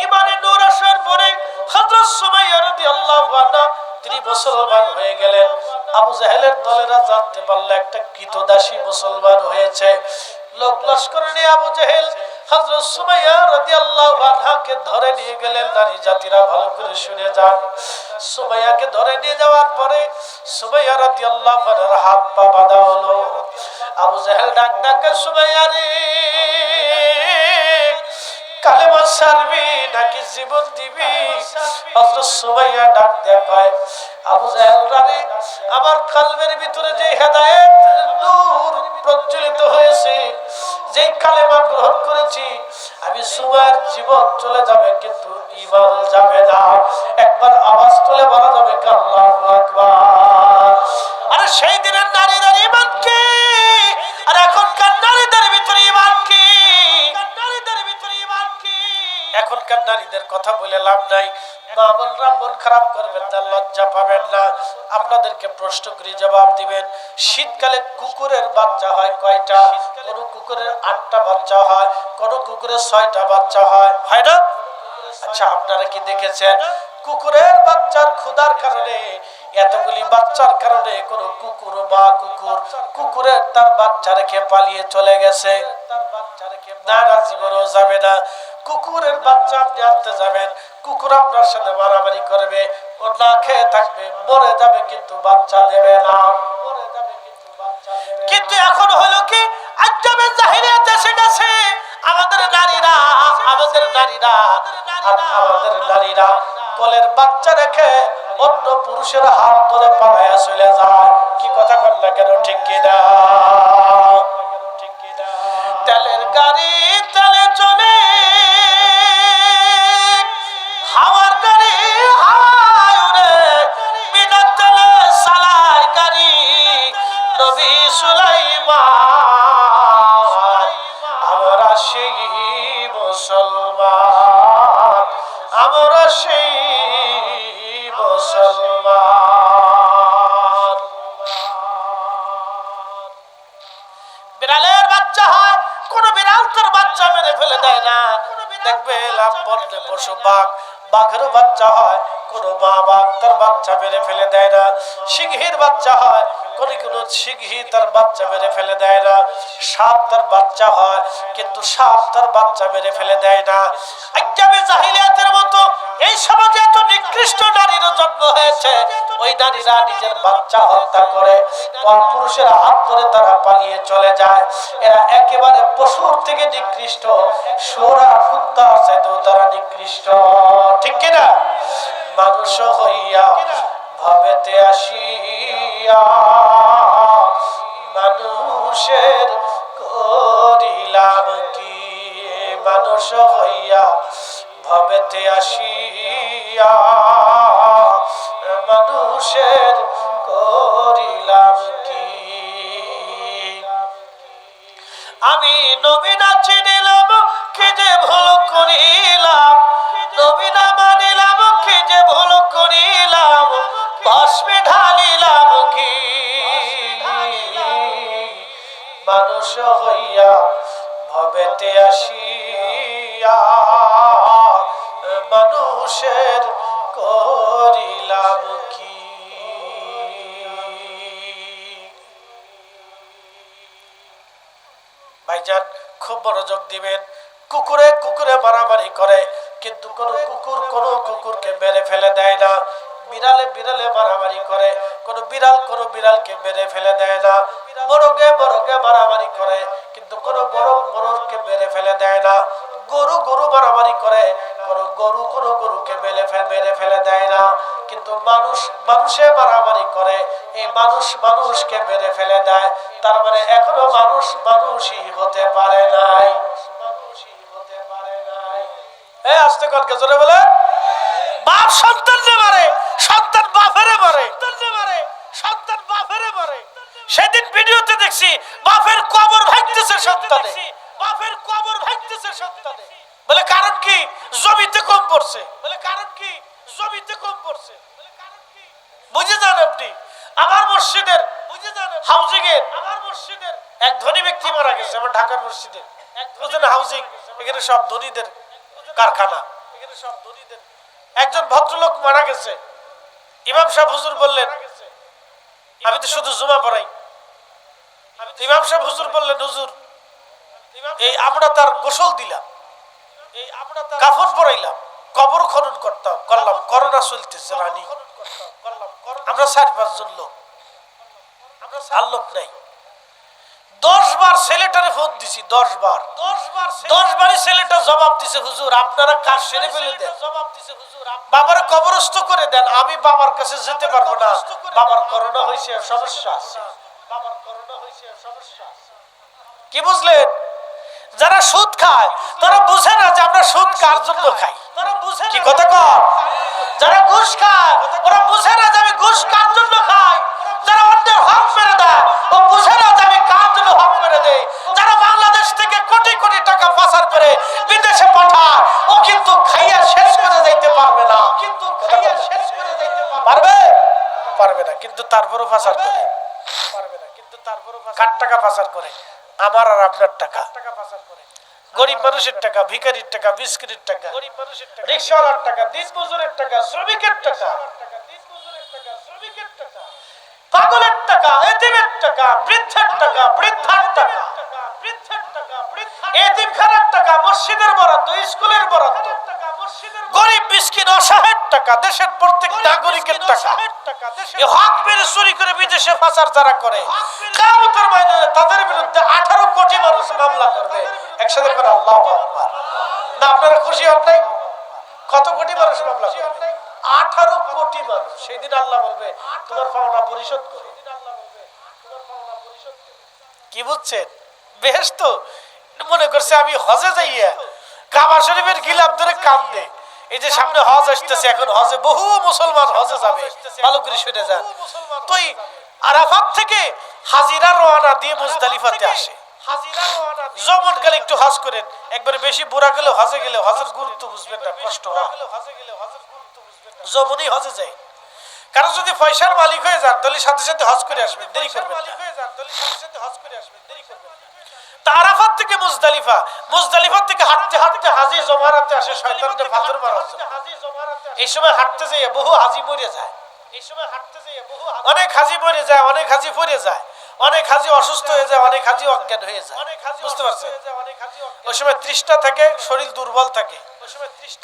ঈমানের নূর আসার পরে হযরত সুমাইয়া রাদিয়াল্লাহু আনহা তিনি মুসলমান হয়ে গেলেন। আবু জাহেলের দলেরা জানতে পারল একটা কিতদাসী মুসলমান হয়েছে। লোক লস্কর নিয়ে আবু জাহেল হযরত সুমাইয়া রাদিয়াল্লাহু আনহাকে ধরে নিয়ে গেলেন। নারী জাতিরা ভালো করে শুনে যান। সুমাইয়াকে ধরে নিয়ে যাওয়ার পরে সুমাইয়া রাদিয়াল্লাহু আনহার হাত পা বাঁধা হলো। আবু জাহেল ডাক ডাকে, সুমাইয়া রে, কালেমা ছাড়বি নাকি জীবন দিবি? হযরত সুমাইয়া ডাক দিয়ে কয়, আবু জাহেল রে, আমার কলবের ভিতরে যে হেদায়েত নূর প্রজ্বলিত হয়েছে, যে কালেমা গ্রহণ করেছি, আমি সুমাইয়ার জীবন চলে যাবে কিন্তু ঈমান যাবে না। একবার আওয়াজ তুলে বলা যাবে আল্লাহু আকবার। আরে সেই দিনের নারীদের ঈমান কি, আর এখনকার নারীদের ভিতরে ঈমান কি? এখনকার নারীদের কথা বলে লাভ নাই। মা বোনরা মন খারাপ করবেন না, লজ্জা পাবেন না। আপনাদেরকে প্রশ্ন করে জবাব দিবেন। শীতকালে কুকুরের বাচ্চা হয় কয়টা? কোন কুকুরের 8টা বাচ্চা হয়, কোন কুকুরের 6টা বাচ্চা হয়, হয় না? আচ্ছা, আপনারা কি দেখেছেন কুকুরের বাচ্চার ক্ষুধার কারণে, এতগুলি বাচ্চার কারণে কোন কুকুর বা কুকুরের তার বাচ্চা রেখে পালিয়ে চলে গেছে? না, জীবনও যাবে না। কুকুরের বাচ্চা আপনি আনতে যাবেন, কুকুর আপনার সাথে মারামারি করবে, ও না খেয়ে থাকবে, মরে যাবে, কিন্তু বাচ্চা দেবে না। কিন্তু এখন হলো কি, আজবে জাহিলিয়াত এসে গেছে। আমাদের নারীরা কোলের বাচ্চা রেখে অন্য পুরুষের হাত ধরে পালায়া চলে যায়। কি কথা বললা কেন? ঠিক কিনা? তেলের গাড়ি তেলে চলে, হাওয়ার গাড়ি হাওয়ায় উড়ে, বিনা তেলে চালায় গাড়ি নবী সুলাইমান। আমরা সেই মুসলমান, আমরা সেই মুসলমান। বিড়ালের বাচ্চা হয়, কোন বিড়াল তোর বাচ্চা মেরে ফেলে দেয় না। দেখবে বন্য পশু বাঘেরও বাচ্চা হয়, কোন মা বাঘ তার বাচ্চা মেরে ফেলে দেয় না। সিংহীর বাচ্চা হয়, কোন সিংহী তার বাচ্চা মেরে ফেলে দেয় না। সাপ তার বাচ্চা হয়, কিন্তু সাপ তার বাচ্চা মেরে ফেলে দেয় না। আইয়ামে জাহিলিয়াতের মতো এই সমাজে এত নিকৃষ্ট নারীর জন্ম হয়েছে, ওই নারীরা নিজের বাচ্চা হত্যা করে পরপুরুষের হাত ধরে তারা পালিয়ে চলে যায়। এরা একেবারে পশুর থেকে নিকৃষ্ট, সোরা কুত্তার চাইতেও তারা নিকৃষ্ট, ঠিক কিনা? মানুষ হইয়া ভাবেতে আসিয়া মানুষের করিলাম কি, মানুষ হইয়া ভাবেতে আসিয়া মানুষের করিলাম কি। আমি নবী না চিনিলাম কি যে ভুল করিলাম, নবী না মানিলাম কি যে ভুল করিলাম, ভস্মে ঢালিলাম কি। মানুষ হইয়া ভবেতে আসিয়া মানুষের করিলাম কি। ভাইজান খুব মনোযোগ দিবেন। কুকুরে কুকুরে মারামারি করে, কিন্তু কোন কুকুর কোন কুকুরকে মেরে ফেলে দেয় না। বিড়ালে বিড়ালে মারামারি করে, কোন বিড়ালকে মেরে ফেলে দেয় না। মোরগে মোরগে মারামারি করে, কিন্তু কোন মোরগকে মেরে ফেলে দেয় না। গরু মারামারি করে, কোন গরুকে মেরে ফেলে দেয় না। কিন্তু মানুষে মারামারি করে, এই মানুষকে মেরে ফেলে দেয়। তার মানে এখনো মানুষই হতে পারে নাই। আস্তে কনকে জোরে বলে। বাপ সন্তানকে মারে, সন্তান বাপেরে মারে, সন্তান বাপেরে মারে। সেদিন ভিডিওতে দেখছি বাপের কবর ভাঙতেছে সন্তানে, বাপের কবর ভাঙতেছে সন্তানে। বলে কারণ কি? জমিতে কম পড়ছে। বলে কারণ কি? জমিতে কম পড়ছে। বুঝে যান আপনি। আমার মসজিদের হাউজিং এর এক ধনী ব্যক্তি মারা গেছে। আমার ঢাকার মসজিদের হাউজিং, এখানে সব ধনীদের কারখানা, এখানে সব ধনীদের। একজন ভদ্রলোক মারা গেছে। ইমাম সাহেব হুজুর বললেন, আমি তো শুধু জুমা পড়াই। ইমাম সাহেব হুজুর বললেন, হুজুর এই আমরা তার গোসল দিলাম, কাফন পরাইলাম, কবর খনন করলাম। করোনা চলতেছে রানী, আমরা 4-5 জন লোক, আমরা আর লোক নাই। 10 বার ছেলেটারে ফোন দিছি, 10 বারই ছেলেটা জবাব দিছে, হুজুর আপনারা কাজ সেরে ফেলে দেন, বাবার কবরস্থ করে দেন। আমি বাবার কাছে যেতে পারবো না, বাবার করোনা হয়েছে, সমস্যা আছে। কি বুঝলেন? যারা সুদ খায় তারা বুঝে না যে আমরা সুদ কার জন্য খাই। কি কথা কর? যারা ঘুষ খায় ওরা বুঝে না যে আমি ঘুষ কার জন্য খাই। যারা অন্যের হক মেরে দেয় ও বুঝে না যে আমি কার জন্য হক মেরে দেই। যারা বাংলাদেশ থেকে কোটি কোটি টাকা পাচার করে বিদেশে পাঠায়, ও কিন্তু খাইয়া শেষ করে যাইতে পারবে না। পারবে না, কিন্তু তারপরও পাচার করে। কার টাকা পাচার করে? আমার আর আপনার টাকা, গরিব মানুষের টাকা, ভিখারির টাকা, মিসকিনের টাকা, রিকশাওয়ালার টাকা, দিনমজুরের টাকা, শ্রমিকের টাকা, পাগলের টাকা, এতিমের টাকা, বৃদ্ধের টাকা, বৃদ্ধার টাকা, এতিমখানার টাকা, মসজিদের বরাদ্দ, স্কুলের বরাদ্দ, গরিব মিসকিন অসহায়ের টাকা, দেশের প্রত্যেক নাগরিকের টাকা। এই হক মেরে চুরি করে বিদেশে পাচার যারা করে, কিয়ামতের ময়দানে তাদের বিরুদ্ধে 18 কোটি মানুষ মামলা করবে। একসাথে করে আল্লাহু আকবার। না আপনারা খুশি হন নাই? কত কোটি মানুষ মামলা করবে? 18 কোটি মানুষ। সেদিন আল্লাহ বলবে তোমার পাওনা পরিশোধ করো। কি বুঝছেন? বেহেশত মনে করছে আমি হজে যাইয়া কাবা শরীফের গিলাফ ধরে কান্দে। এই যে সামনে হজ আসতেছে, এখন হজে বহু মুসলমান হজে যাবে, ভালো করে শুনে যান। তো আরাফাত থেকে হাজিরা রওনা দিয়ে মুজদালিফাতে আসে। যমন গেলে একটু হজ করেন, একবারে বেশি বুড়া গেলে হজে গেলে হজের গুরুত্ব বুঝবেন না, কষ্ট হয়। যমনই হজে যায়। কারণ যদি পয়সার মালিক হয়ে যান তাহলে সাথে সাথে হজ করে আসবেন, দেরি করবেন না। আরাফাত থেকে মুজদালিফা থেকে হাঁটতে হাঁটতে হাজি জমারাতে আসে শয়তানদের পাথর মারার জন্য। এই সময় হাঁটতে যেয়ে বহু হাজি মরে যায়, অনেক হাজি মরে যায়, অনেক হাজি পড়ে যায়। অনেক হাজি অসুস্থ হয়ে যায়, অনেক হাজি অজ্ঞান হয়ে যায়, বুঝতে পারছেন? ওই সময় তৃষ্ণা থাকে, শরীর দুর্বল থাকে।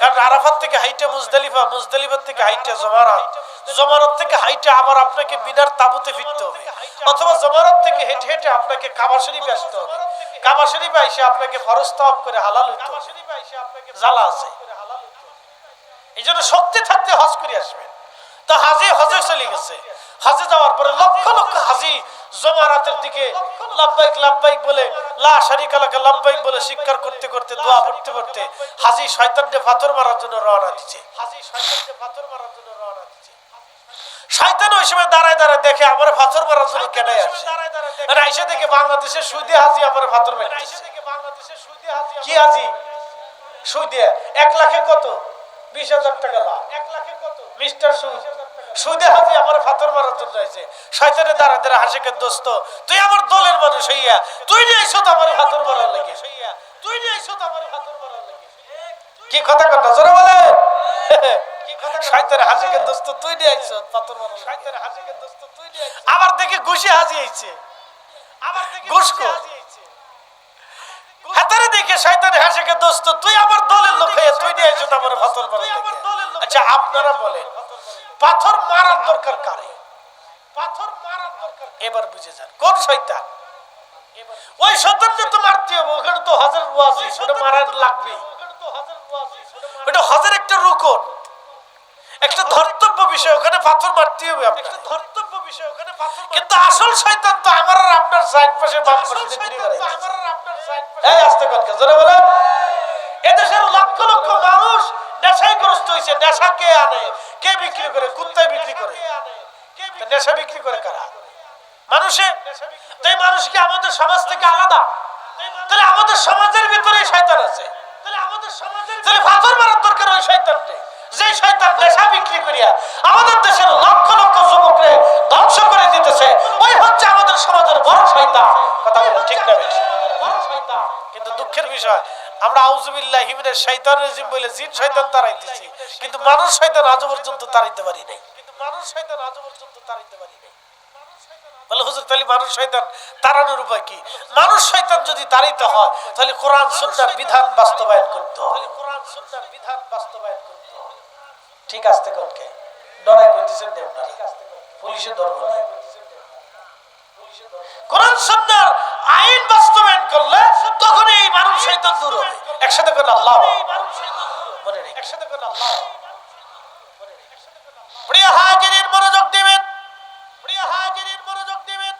কারণ আরাফাত থেকে হাইটে মুজদালিফা, মুজদালিফা থেকে হাইটে জমারাত, জমারাত থেকে হাইটে আবার আপনাকে মিনার তাবুতে ফিরতে হবে, অথবা জমারাত থেকে হেঁটে হেঁটে আপনাকে কাবা শরীফে আসতে হবে। কাবা শরীফে এসে আপনাকে ফরজ তাওয়াফ করে হালাল হইতে হবে, জ্বালা আছে। এই জন্য শক্তি থাকতে হজ করে আসবেন। তো হাজি হজে চলে গেছে, হজে যাওয়ার পরে লক্ষ লক্ষ হাজি জমারাতের দিকে লাব্বাইক লাব্বাইক বলে, লা শারিকা লাকা লাব্বাইক বলে স্বীকার করতে করতে, দোয়া পড়তে পড়তে হাজি শয়তানকে পাথর মারার জন্য রওনা দিচ্ছে। শয়তান ওই সময় দাঁড়ায় দাঁড়ায় দেখে আমার পাথর মারার জন্য কেটে আসছে, আর আইসা দেখে বাংলাদেশের সুইদে হাজি আমার পাথর মারতেছে। কি হাজি? সুইদে 1 লাখে কত? 20,000 টাকা লাখ। 1 লাখে কত? মিস্টার সুদ। সুদে হাজি আমার পাথর মারার জন্য আইছে। শয়তানে দাঁড়া দাঁড়া হাসে, কে দোস্ত তুই আমার দলের মানুষ হইয়া তুই নিয়ে আইছো তো আমার পাথর মারার লাগে, তুই নিয়ে আইছো তো আমার পাথর মারার লাগে। কি কথা কথা জোরে বলে। শয়তানে হাসে, কে দোস্ত তুই নিয়ে আইছো পাথর মারার। শয়তানে হাসে, কে দোস্ত তুই নিয়ে আইছো। আবার দেখে ঘুষে হাজি আইছে, আবার দেখে ঘুষকো হাতারে দেখে শয়তানে হাসে, কে দোস্ত তুই আমার দলের লোক হয়ে তুই নিয়ে আইছো তো আমার পাথর মারার লাগে। আচ্ছা আপনারা বলেন পাথর মারার দরকার কারে? পাথর মারার দরকার এবার বুঝে যান কোন শয়তান। ওই শয়তানকে তো মারতে হবে, ওখানে তো হজের ওয়াজিব, ওটা মারার লাগবে। ওটা হজের একটা রুকন, একটা ধর্তব্য বিষয়, ওখানে পাথর মারতে হবে আপনার, ধর্তব্য বিষয় ওখানে পাথর। কিন্তু আসল শয়তান তো আমার আর আপনার সাইড পাশে বাম পাশে ঘুরে বেড়ায়। এই আস্তে কথা জোরে বলেন। এদেশের লক্ষ লক্ষ মানুষ নেশাগ্রস্ত হয়েছে। নেশা কে আনে? কে বিক্রি করে? কুত্তায় বিক্রি করে। নেশা বিক্রি করে কারা? মানুষে। তাই মানুষ কি আমাদের সমাজ থেকে আলাদা? তাহলে আমাদের সমাজের ভিতরে শয়তান আছে। তাহলে পাথর মারার দরকার ওই শয়তান নেই, যে শয়তান নেশা বিক্রি করিয়া আমাদের দেশের লক্ষ লক্ষ যুবককে ধ্বংস করে দিতেছে। ওই হচ্ছে আমাদের সমাজের বড় শয়তান। কথা বলে ঠিক না বেশি? কিন্তু দুঃখের বিষয় আমরা আউযুবিল্লাহি মিনাশ শাইতানির রাজিম বলে জিন শয়তান তাড়াইতেছি, কিন্তু মানুষ শয়তান আজ পর্যন্ত তাড়াইতে পারি নাই। বলে হুজুর তাহলে মানুষ শয়তান তাড়ানোর উপায় কি? মানুষ শয়তান যদি তাড়াইতে হয় তাহলে কোরআন সুন্নাহর বিধান বাস্তবায়ন করতে হবে। ঠিক আসতে কোনকে ডরাই কইতেছেন না আপনারা? পুলিশে ধরব না। কোরআন সুন্নাহর আইন বাস্তবায়ন করলে তখন এই মানুষ শয়তান দূর হবে। একসাথে করে আল্লাহ মনে নেই, একসাথে করে আল্লাহ। প্রিয় হাজিরিন মনোযোগ দিবেন, প্রিয় হাজিরিন মনোযোগ দিবেন।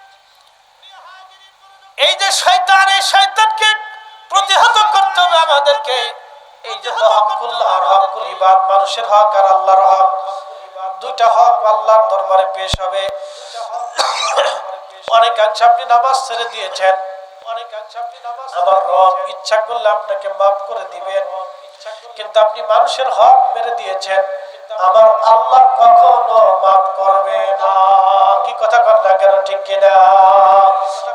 এই যে শয়তান, এই শয়তানকে প্রতিহত করতে হবে আমাদেরকে। এই জন্য হকুল্লাহ আর হকুল ইবাদ, মানুষের হক আর আল্লাহর হক, দুইটা হক আল্লাহর দরবারে পেশ হবে। অনেকাংশে আপনি নামাজ ছেড়ে দিয়েছেন, অনেকাংশে আপনি নামাজ, আমার রব ইচ্ছা করলে আপনাকে মাফ করে দিবেন, কিন্তু আপনি মানুষের হক মেরে দিয়েছেন, আমার আল্লাহ কখনো মাফ করবে না। কি কথা কর না কেন, ঠিক কিনা?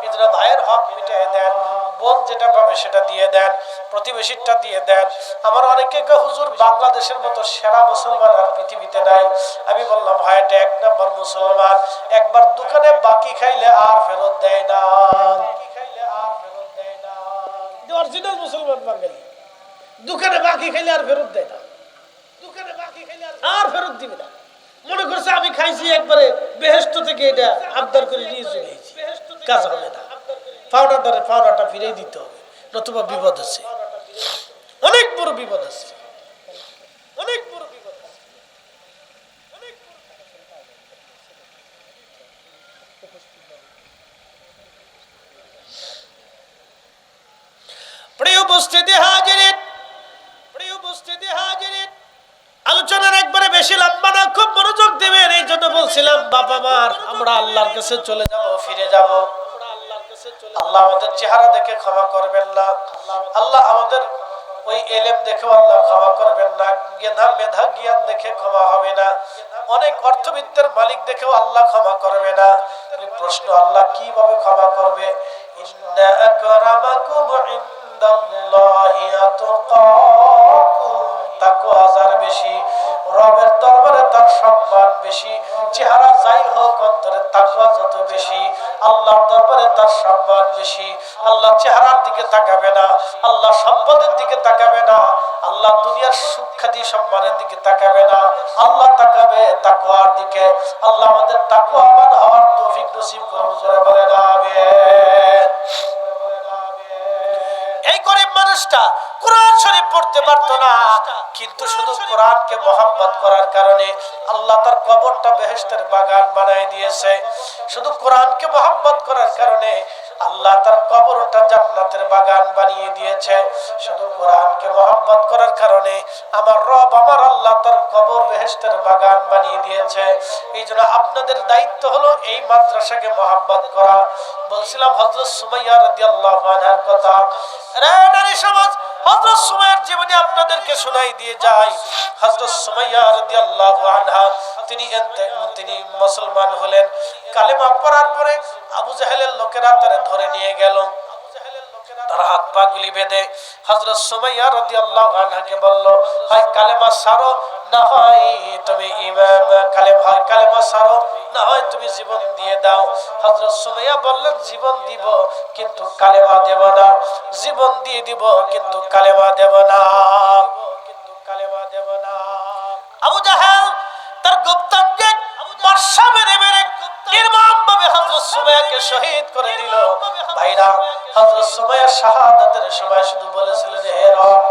এজন্য ভাইয়ের হক মিটিয়ে দেন, বোন যেটা পাবে সেটা দিয়ে দেন, প্রতিবেশীরটা দিয়ে দেন। আমার অনেকে হুজুর বাংলাদেশের মতো সেরা মুসলমান আর পৃথিবীতে নাই। আমি বললাম ভাইটা 1 নম্বর মুসলমান, একবার দোকানে বাকি খাইলে আর ফেরত দেয় না। অরিজিনাল মুসলমান বাঙালি, দোকানে বাকি খাইলে আর ফেরত দেয় না, দোকানে বাকি খাইলে আর ফেরত দিবে না। মনে করছে আমি খাইছি একবারে বেহেশত থেকে, এটা আবদার করে নিয়ে চলে গেছি, কাজ হবে না। পাউডারটারে পাউডারটা ফিরিয়ে দিতে হবে, নতুবা বিপদ আছে, অনেক বড় বিপদ আছে, অনেক বড় বিপদ আছে। প্রিয় উপস্থিতি হাজিরিন, প্রিয় উপস্থিতি হাজিরিন, আলোচনার একবারে বেশি লম্বা না, খুব মনোযোগ দেবেন। এই জন্য বলছিলাম বাবা মার আমরা আল্লাহর কাছে চলে যাব, ফিরে যাব। আল্লাহ আমাদের চেহারা দেখে ক্ষমা করবেন না, আল্লাহ আমাদের ওই এলেম দেখেও আল্লাহ ক্ষমা করবেন না, মেধা জ্ঞান দেখে ক্ষমা হবে না, অনেক অর্থবিত্তের মালিক দেখেও আল্লাহ ক্ষমা করবে না। প্রশ্ন, আল্লাহ কিভাবে ক্ষমা করবে? ইন্না আকরামাকুম ইনদাল্লাহি আতকাকুম, তাকওয়া যার বেশি রবের দরবারে তার সম্মান বেশি। চেহারা যাই হোক, অন্তরে তাকওয়া যত বেশি, আল্লাহর দরবারে তাকাবে না, আল্লাহ সম্পদের দিকে তাকাবে না, আল্লাহ দুনিয়ার সুখ্যাতি সম্মানের দিকে তাকাবে না, আল্লাহ তাকাবে তাকওয়ার দিকে। আল্লাহ আমাদের তাকওয়াবান হওয়ার তৌফিক নসিব করুন, জোরে বলেন আমিন। এই গরিব মানুষটা কোরআন শরীফ পড়তে পারতো না, কিন্তু শুধু কোরআনকে মহব্বত করার কারণে আল্লাহ তার কবরটা বেহেশতের বাগান বানায় দিয়েছে। শুধু কোরআনকে মহব্বত করার কারণে আল্লাহ তার কবরটা জান্নাতের বাগান বানিয়ে দিয়েছে। শুধু কোরআনকে মহব্বত করার কারণে আমার রব আমার আল্লাহ তার কবর বেহেশতের বাগান বানিয়ে দিয়েছে। এই জন্য আপনাদের দায়িত্ব হলো এই মাদ্রাসাকে মহব্বত করা। বলছিলাম হযরত সুমাইয়া রাদিয়াল্লাহু আনহার কথা। রে নারী সমাজ, হযরত সুমাইয়ার জীবনী আপনাদেরকে শোনাই দিয়ে যাই। হযরত সুমাইয়া রাদিয়াল্লাহু আনহা তিনি মুসলমান হলেন। কালেমা পড়ার পরে আবু জাহেলের লোকেরা তারে ধরে নিয়ে গেল, তার হাত পা গুলি বেঁধে হযরত সুমাইয়া রাদিয়াল্লাহু আনহাকে বলল, হয় কালেমা ছাড়ো, না হয় তুমি কালেমা ছাড়ো, না হয় তুমি জীবন দিয়ে দাও। হযরত সুমাইয়া বললেন, জীবন দিব কিন্তু কালেমা দেব না, জীবন দিয়ে দিব কিন্তু কালেমা দেব না। আবু জাহেল তার গুপ্তাঙ্গে বর্ষা মেরে মেরে নির্মমভাবে হযরত সুমাইয়াকে শহীদ করে দিল। ভাইরা, হযরত সুমাইয়া শাহাদাতের সময় শুধু বলেছিলেন, হে রব,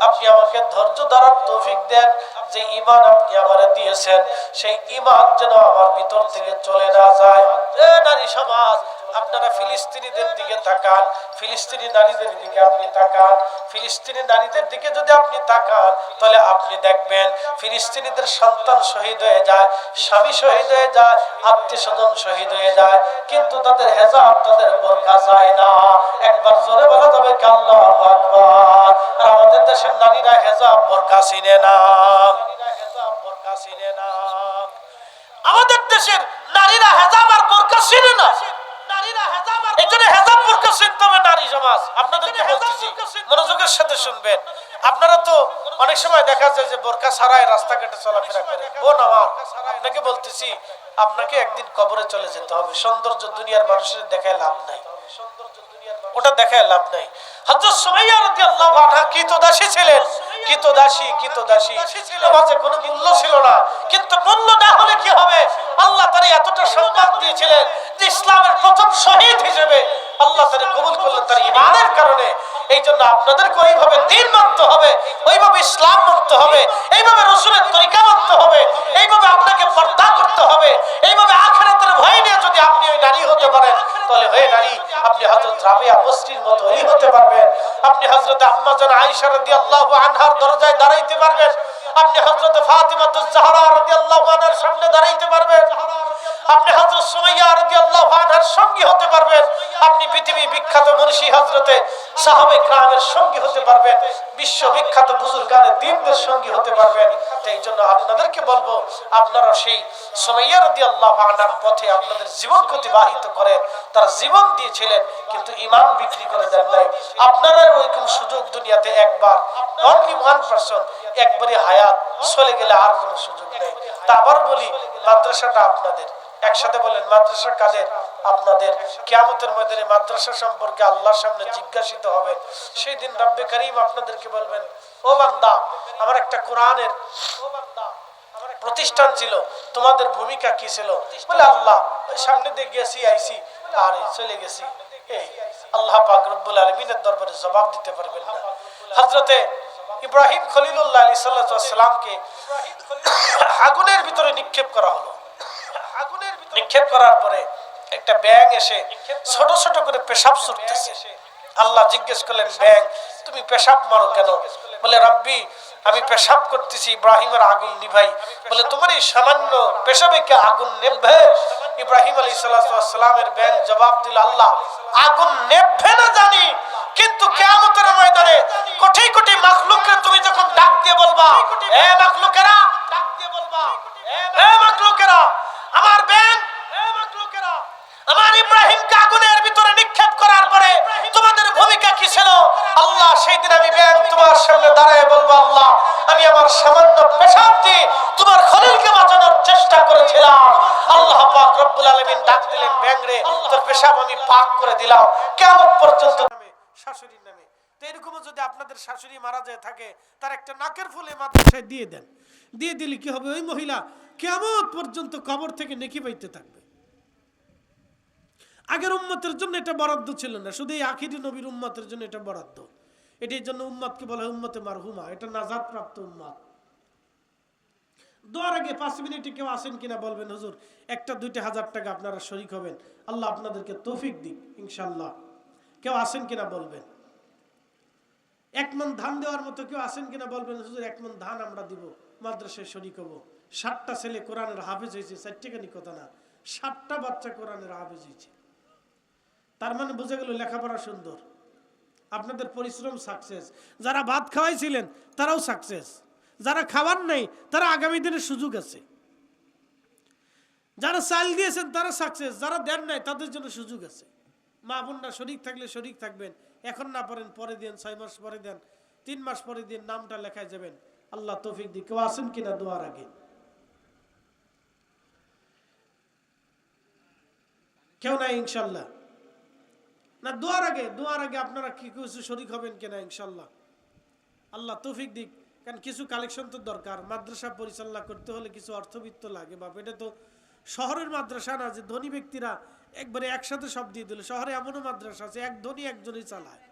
আপনি আমাকে ধৈর্য ধরার তৌফিক দেন, যে ঈমান আপনি আমারে দিয়েছেন সেই ঈমান যেন আমার ভিতর থেকে চলে না যায়। এ নারী সমাজ, আপনারা ফিলিস্তিনিদের দিকে তাকান, ফিলিস্তিনি নারীদের দিকে আপনি তাকান। ফিলিস্তিনি নারীদের দিকে যদি আপনি তাকান তাহলে আপনি দেখবেন ফিলিস্তিনিদের সন্তান শহীদ হয়ে যায়, স্বামী শহীদ হয়ে যায়, আত্মীয় স্বজন শহীদ হয়ে যায়, কিন্তু তাদের হেজাব, তাদের বোরকা যায় না। একবার জোরে বলা যাবে কি আল্লাহু আকবার। আর আমাদের দেশের নারীরা হেজাব বোরকা চিনে না, আমাদের দেশের নারীরা হেজাব আর বোরকা চিনে না। মনোযোগের সাথে শুনবেন। আপনারা তো অনেক সময় দেখা যায় যে বোরকা ছাড়াই রাস্তাঘাটে চলাফেরা করেন। বোন আমার, আপনাকে বলতেছি, আপনাকে একদিন কবরে চলে যেতে হবে। সৌন্দর্য দুনিয়ার মানুষের দেখায় লাভ নাই, ওটা দেখায় লাভ নাই। হযরত সুমাইয়া রাদিয়াল্লাহু আনহা কৃতদাসী ছিলেন, কৃতদাসী সমাজে কোনো মূল্য ছিল না। কিন্তু মূল্য না হলে কি হবে, আল্লাহ তারে এতটা সম্মান দিয়েছিলেন যে ইসলামের প্রথম শহীদ হিসেবে আল্লাহ তারে কবুল করলেন তার ঈমানের কারণে। এই জন্য আপনাদেরকে ওইভাবে দ্বীন মানতে হবে, ওইভাবে ইসলাম মানতে হবে, এইভাবে রাসূলের তরিকা মানতে হবে, এইভাবে আপনাকে পর্দা করতে হবে। এইভাবে আখিরাতের ভয় নিয়ে যদি আপনি ওই নারী হতে পারেন তাহলে হয়ে নারী আপনি হযরত রাবিয়া বসরির মতো ওই হতে পারবেন। আপনি হযরত আম্মা জান আয়েশা রাদিয়াল্লাহু আনহার দরজায় দাঁড়াইতে পারবেন। আপনি হযরত ফাতিমাতুজ জাহরা রাদিয়াল্লাহু আনহার সামনে দাঁড়াইতে পারবেন। আপনি হযরত সুমাইয়া রাদিয়াল্লাহু আনহার সঙ্গী হতে পারবেন। আপনি পৃথিবী বিখ্যাত মুনশি হযরতে সাহাবে کرامের সঙ্গী হতে পারবেন। বিশ্ব বিখ্যাত বুজুর্গানে দ্বীনদের সঙ্গী হতে পারবেন। এই জন্য আপনাদেরকে বলবো, আপনারা সেই সুমাইয়া রাদিয়াল্লাহু আনহার পথে আপনাদের জীবন অতিবাহিত করেন। তারা জীবন দিয়েছিলেন কিন্তু ঈমান বিক্রি করে দেন নাই। আপনারা ওইরকম সুযোগ দুনিয়াতে একবার, অনলি ওয়ান পারসন, একবারই হায়াত, চলে গেলে আর কোনো সুযোগ নেই। তা আবার বলি, মাদ্রাসাটা আপনাদের। একসাথে বলেন, মাদ্রাসা কাদের? আপনাদের। কিয়ামতের ময়দানে মাদ্রাসা সম্পর্কে আল্লাহর সামনে জিজ্ঞাসিত হবেন। সেই দিন রব্বে করিম আপনাদেরকে বলবেন, ও বান্দা, আমার একটা কোরআনের প্রতিষ্ঠান ছিল, তোমাদের ভূমিকা কি ছিল? বলে, আল্লাহ, ওই সামনে দিয়ে গেছি, আইছি, আর চলে গেছি। এই আল্লাহ পাক রব্বুল আলামিনের দরবারে জবাব দিতে পারবেন না। হযরতে ইব্রাহিম খলিলুল্লাহ আলাইহিস সালামকে আগুনের ভিতরে নিক্ষেপ করা হলো। নিক্ষেপ করার পরে একটা ব্যাঙ এসে ছোট ছোট করে পেশাব ছুটতেছে। আল্লাহ জিজ্ঞেস করলেন, ব্যাঙ, তুমি পেশাব মারো কেন? বলে, রব্বি, আমি পেশাব করতেছি ইব্রাহিমের আগুন নিভাই। বলে, তোমার এই সামান্য পেশাবে কি আগুন নেভবে? ইব্রাহিম আলাইহিস সালামের ব্যাঙ জবাব দিল, আল্লাহ, আগুন নেভবে না জানি, কিন্তু কিয়ামতের ময়দানে কোটি কোটি মাখলুককে তুমি যখন ডাক দিয়ে বলবা, এ মাখলুকেরা, ডাক দিয়ে বলবা, এ মাখলুকেরা, আমার ব্যাঙ, এ মাখলুকেরা, আমার ইব্রাহিমকে আগুনের ভিতরে নিক্ষেপ করার পরে তোমাদের ভূমিকা কি ছিল? আল্লাহ, সেই দিন আমি ব্যাঙ তোমার সামনে দাঁড়ায় বলবো, আল্লাহ, আমি আমার সামান্য পেশাব দিয়ে তোমার খলিলকে বাঁচানোর চেষ্টা করেছিলাম। আল্লাহ পাক রব্বুল আলামিন ডাক দিলেন, ব্যাঙ রে, তোর পেশাব আমি পাক করে দিলাম, কিয়ামত পর্যন্ত শাশুড়ির নামে তো এরকমও যদি আপনাদের শাশুড়ি মারা যায় থাকে, তার একটা নাকের ফুল এই মাদ্রাসায় দিয়ে দেন। দিয়ে দিলে কি হবে, ওই মহিলা কিয়ামত পর্যন্ত কবর থেকে নেকি পাইতে থাকবে। আগের উম্মতের জন্য এটা বরাদ্দ ছিল না, শুধু এই আখিরি নবীর উম্মতের জন্য এটা বরাদ্দ। এটার জন্য উম্মতকে বলা হয় উম্মতে মারহুমা, এটা নাজাত প্রাপ্ত উম্মত। দোয়ার আগে 5 মিনিটে কেউ আসেন কিনা বলবেন, হুজুর 1-2 হাজার টাকা আপনারা শরীক হবেন, আল্লাহ আপনাদেরকে তৌফিক দিক ইনশাআল্লাহ। কেউ আসেন কিনা বলবেন। 1 মণ ধান দেওয়ার মতো কেউ আসেন কিনা বলবেন, হুজুর 1 মণ ধান আমরা দিব, মাদ্রাসায় শরীক হব। 60টা ছেলে কোরআনের হাফেজ হয়েছে, 4টাখানি কথা না, 60টা বাচ্চা কোরআনের হাফেজ হয়েছে। তার মানে বোঝা গেল লেখাপড়া সুন্দর, আপনাদের পরিশ্রম সাকসেস। যারা ভাত খাওয়াইছিলেন তারাও সাকসেস, যারা খাওয়ার নাই তারা আগামী দিনের সুযোগ আছে। যারা চাল দিয়েছেন তারা সাকসেস, যারা দেন নাই তাদের জন্য সুযোগ আছে। মা বোনরা শরীক থাকলে শরীক থাকবেন, এখন না পারেন পরে দেন, 6 মাস পরে দেন, 3 মাস পরে দিন, নামটা লেখায় যাবেন। আল্লাহ তৌফিক দিক। কেউ আসেন কিনা দোয়ার আগে? কেউ নাই ইনশাল্লাহ না? দোয়ার আগে আপনারা কি কিছু শরীক হবেন কিনা ইনশাল্লাহ? আল্লাহ তৌফিক দিক। কারণ কিছু কালেকশন তো দরকার, মাদ্রাসা পরিচালনা করতে হলে কিছু অর্থবিত্ত লাগে। বাপ, এটা তো শহরের মাদ্রাসা না যে ধনী ব্যক্তিরা একবারে একসাথে সব দিয়ে দিল। শহরে এমনও মাদ্রাসা আছে এক ধনী একজনই চালায়।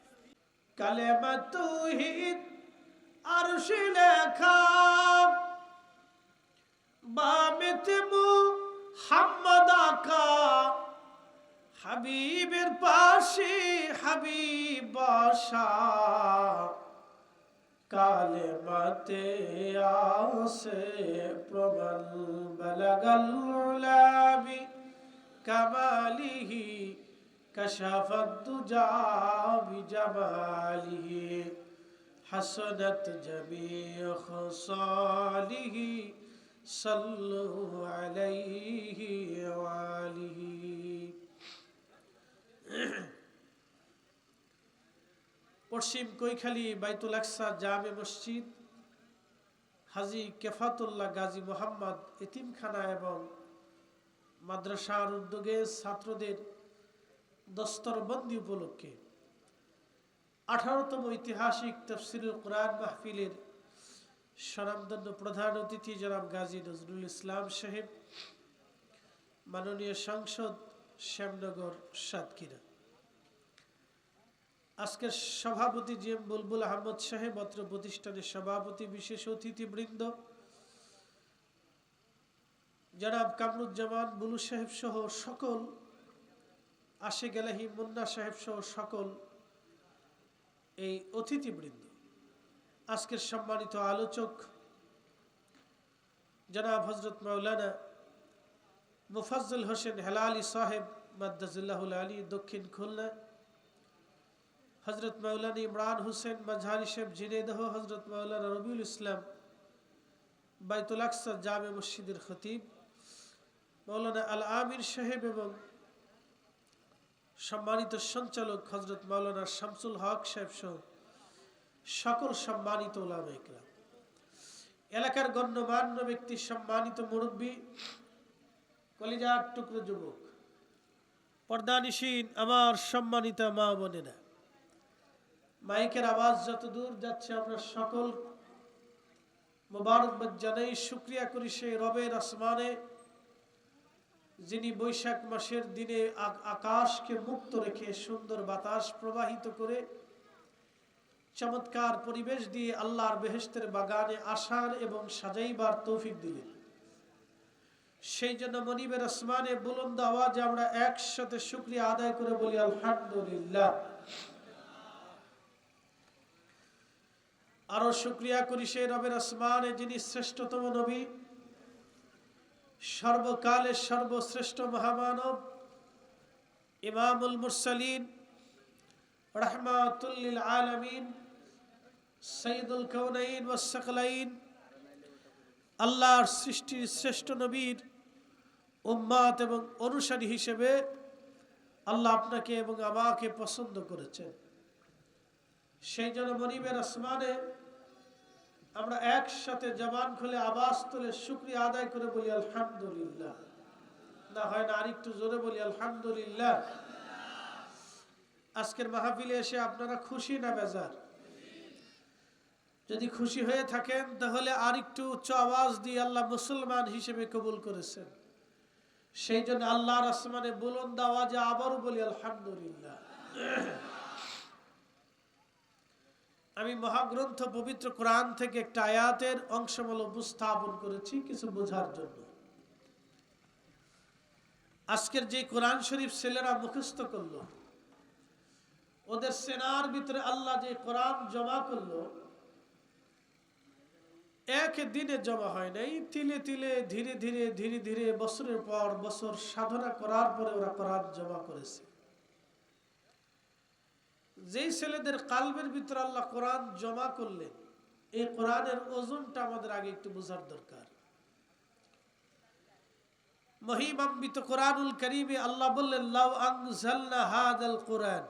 কালেমা তাওহীদ আরশে লেখা, বামেতে মুহাম্মদ আকা, হাবিবের পাশে হাবিব বসা, কালেমাতে আসে প্রবল বলগল উলাবি কামালিহি কশফত দুজা বিজমালিহি হাসনাত জামিউ খুসালিহি সাল্লু আলাইহি ওয়া আলিহি। পশ্চিম কৈখালী বাইতুল আকসা জামে মসজিদ, হাজী কেফাতুল্লাহ গাজী মোহাম্মদ এতিমখানা এবং মাদ্রাসার উদ্যোগে ছাত্রদের দস্তরবন্দি উপলক্ষে 18তম ঐতিহাসিক তাফসীরুল কোরআন মাহফিলের স্বনামধন্য প্রধান অতিথি জনাব গাজী নজরুল ইসলাম সাহেব, মাননীয় সংসদ শ্যামনগর সাতক্ষীরা। আজকের সভাপতি জি এম বুলবুল আহমদ সাহেব, অত্র প্রতিষ্ঠানের সভাপতি, বিশেষ অতিথিবৃন্দ জনাব কামরুজ্জামান বুলু সাহেব সহ সকল, আশিক এলাহি মুন্না সাহেব সহ সকল এই অতিথিবৃন্দ, আজকের সম্মানিত আলোচক জনাব হযরত মাওলানা মুফাজ্জল হোসেন হেলালি সাহেব মাদ্দাজিল্লাহুল আলী দক্ষিণ খুলনা, হযরত মাওলানা ইমরান হোসেন মাঝহারি সাহেব ঝিনাইদহ, হযরত মাওলানা রবিউল ইসলাম বাইতুল আকসা জামে মসজিদের খতিব, মাওলানা আল আমির সাহেব এবং সম্মানিত সঞ্চালক হযরত মাওলানা শামসুল হক সাহেব সহ সকল সম্মানিত উলামা ইকরাম, এলাকার গণ্যমান্য ব্যক্তি, সম্মানিত মুরব্বী, কলিজার টুকরো যুবক, পর্দানিশীন আমার সম্মানিত মা বোনেরা, মাইকের আওয়াজ যত দূর যাচ্ছে আমরা সকল মোবারকবাদ জানাই, শুকরিয়া করি সেই রবের আসমানে যিনি বৈশাখ মাসের দিনে আকাশকে মুক্ত রেখে সুন্দর বাতাস প্রবাহিত করে চমৎকার পরিবেশ দিয়ে আল্লাহর বেহেশতের বাগানে আসার এবং সাজাইবার তৌফিক দিলেন। সেই জন্য মনিবের আসমানে বুলন্দ আওয়াজে আমরা একসাথে শুকরিয়া আদায় করে বলি আলহামদুলিল্লাহ। আরো শুকরিয়া করি সেই রবের আসমানে যিনি শ্রেষ্ঠতম নবী, সর্বকালের সর্বশ্রেষ্ঠ মহামানব, ইমামুল মুরসালিন, রাহমাতুল লিল আলামিন, সাইয়্যিদুল কাউনাইন ওয়াস সাকলাইন, আল্লাহর সৃষ্টির শ্রেষ্ঠ নবীর উম্মত এবং অনুসারী হিসেবে আল্লাহ আপনাকে এবং আমাকে পছন্দ করেছেন। সেই জন্য মনিবের আসমানে আমরা একসাথে জবান খুলে আওয়াজ তুলে শুকরিয়া আদায় করে বলি আলহামদুলিল্লাহ। না হয় না আরেকটু জোরে বলি আলহামদুলিল্লাহ। আজকের মাহফিলে এসে আপনারা খুশি না বেজার? যদি খুশি হয়ে থাকেন তাহলে আর একটু উচ্চ আওয়াজ দিয়ে আল্লাহ মুসলমান হিসেবে কবুল করেছেন, সেই জন্য আল্লাহর আসমানে বুলন্দ আওয়াজে আবারও বলি আলহামদুলিল্লাহ। আমি মহাগ্রন্থ পবিত্র কোরআন থেকে একটা আয়াতের অংশমাল উপস্থাপন করেছি কিছু বোঝার জন্য। আজকের যে কোরআন শরীফ ছেলেরা মুখস্থ করলো, ওদের সেনার ভিতরে আল্লাহ যে কোরআন জমা করলো, একদিনে জমা হয় নাই, তিলে তিলে ধীরে ধীরে ধীরে ধীরে বছরের পর বছর সাধনা করার পরে ওরা কোরআন জমা করেছে। যেই ছেলেদের কালবের ভিতরে আল্লাহ কোরআন জমা করলেন, এই কোরআনের ওজনটা আমাদের আগে একটু বোঝার দরকার। মহিমান্বিত কোরআনুল কারীমে আল্লাহ বললেন, লাউ আনজালনা হাযাল কোরআন,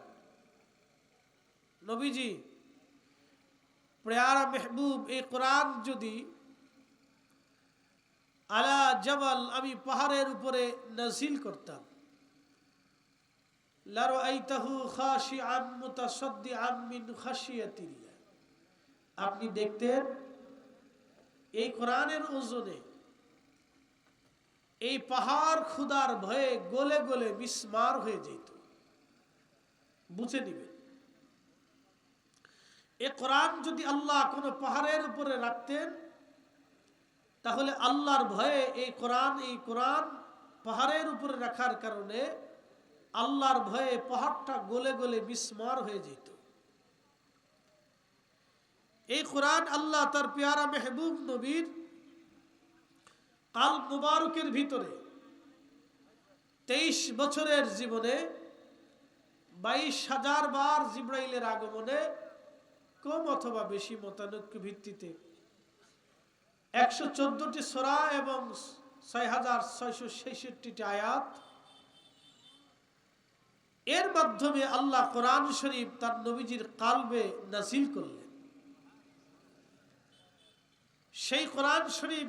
নবীজি প্যারা মেহবুব, এই কোরআন যদি আলা জাবাল, আমি পাহাড়ের উপরে নাজিল করতাম, লারাআইতাহু খাশিআম মুতাসাদ্দিআম মিন খাশিয়াতিল্লাহ, আপনি দেখতেন এই কোরআনের ওজনে এই পাহাড় ক্ষুধার ভয়ে গলে গলে বিস্মার হয়ে যেত। বুঝে নিবেন, এই কোরআন যদি আল্লাহ কোনো পাহাড়ের উপরে রাখতেন, তাহলে আল্লাহর ভয়ে এই কোরআন পাহাড়ের উপরে রাখার কারণে আল্লাহর ভয়ে পাহাড়টা গলে গলে বিস্মার হয়ে যেত। এই কোরআন আল্লাহ তার পেয়ারা মেহবুব নবীর কাল মুবারকের ভিতরে 23 বছরের জীবনে 22,000 বার জিবরাইলের আগমনে, কম অথবা বেশি মতানৈক্য ভিত্তিতে 114টি সূরা এবং 6,666টি আয়াত, এর মাধ্যমে আল্লাহ কোরআন শরীফ তার নবীজির কালবে নাজিল করলেন। সেই কোরআন শরীফ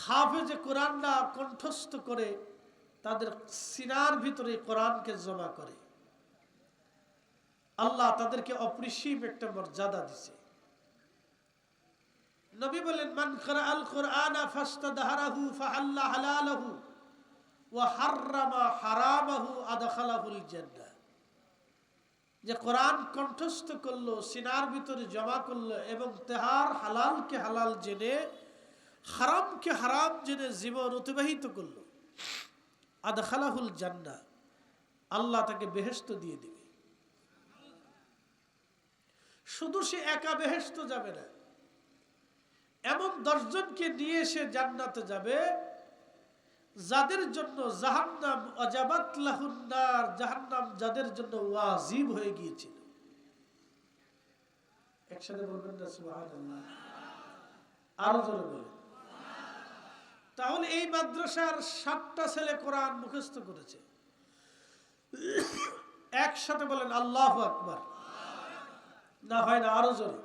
হাফেজে কোরআনরা কণ্ঠস্থ করে তাদের সিনার ভিতরে কোরআনকে জমা করে। আল্লাহ তাদেরকে অপরিসীম একটা মর্যাদা দিছে। নবী বলেন, মান ক্রাআল কুরআনা ফাস্তাদহারাহু ফাহাল্লা হালালাহু ওয়া হাররামা হারামাহু আদখালাহুল জান্নাহ, যে কোরআন কণ্ঠস্থ করলো, সিনার ভিতরে জমা করলো এবং তাহার হালালকে হালাল জেনে হারামকে হারাম জেনে জীবন অতিবাহিত করলো, আদখালাহুল জান্নাহ, আল্লাহ তাকে বেহেশত দিয়ে দিবে। শুধু সে একা বেহেশত যাবে না, এমন 10 জনকে নিয়ে সে জান্নাতে যাবে যাদের জন্য জাহান্নাম আজাবাত লাহুন নার, জাহান্নাম যাদের জন্য ওয়াজিব হয়ে গিয়েছিল। একসাথে বলবেন না সুবহানাল্লাহ? আরো জোরে বলেন। তাহলে এই মাদ্রাসার 7টা ছেলে কোরআন মুখস্থ করেছে। একসাথে বলেন আল্লাহু আকবার। না হয় না, আরো জোরে।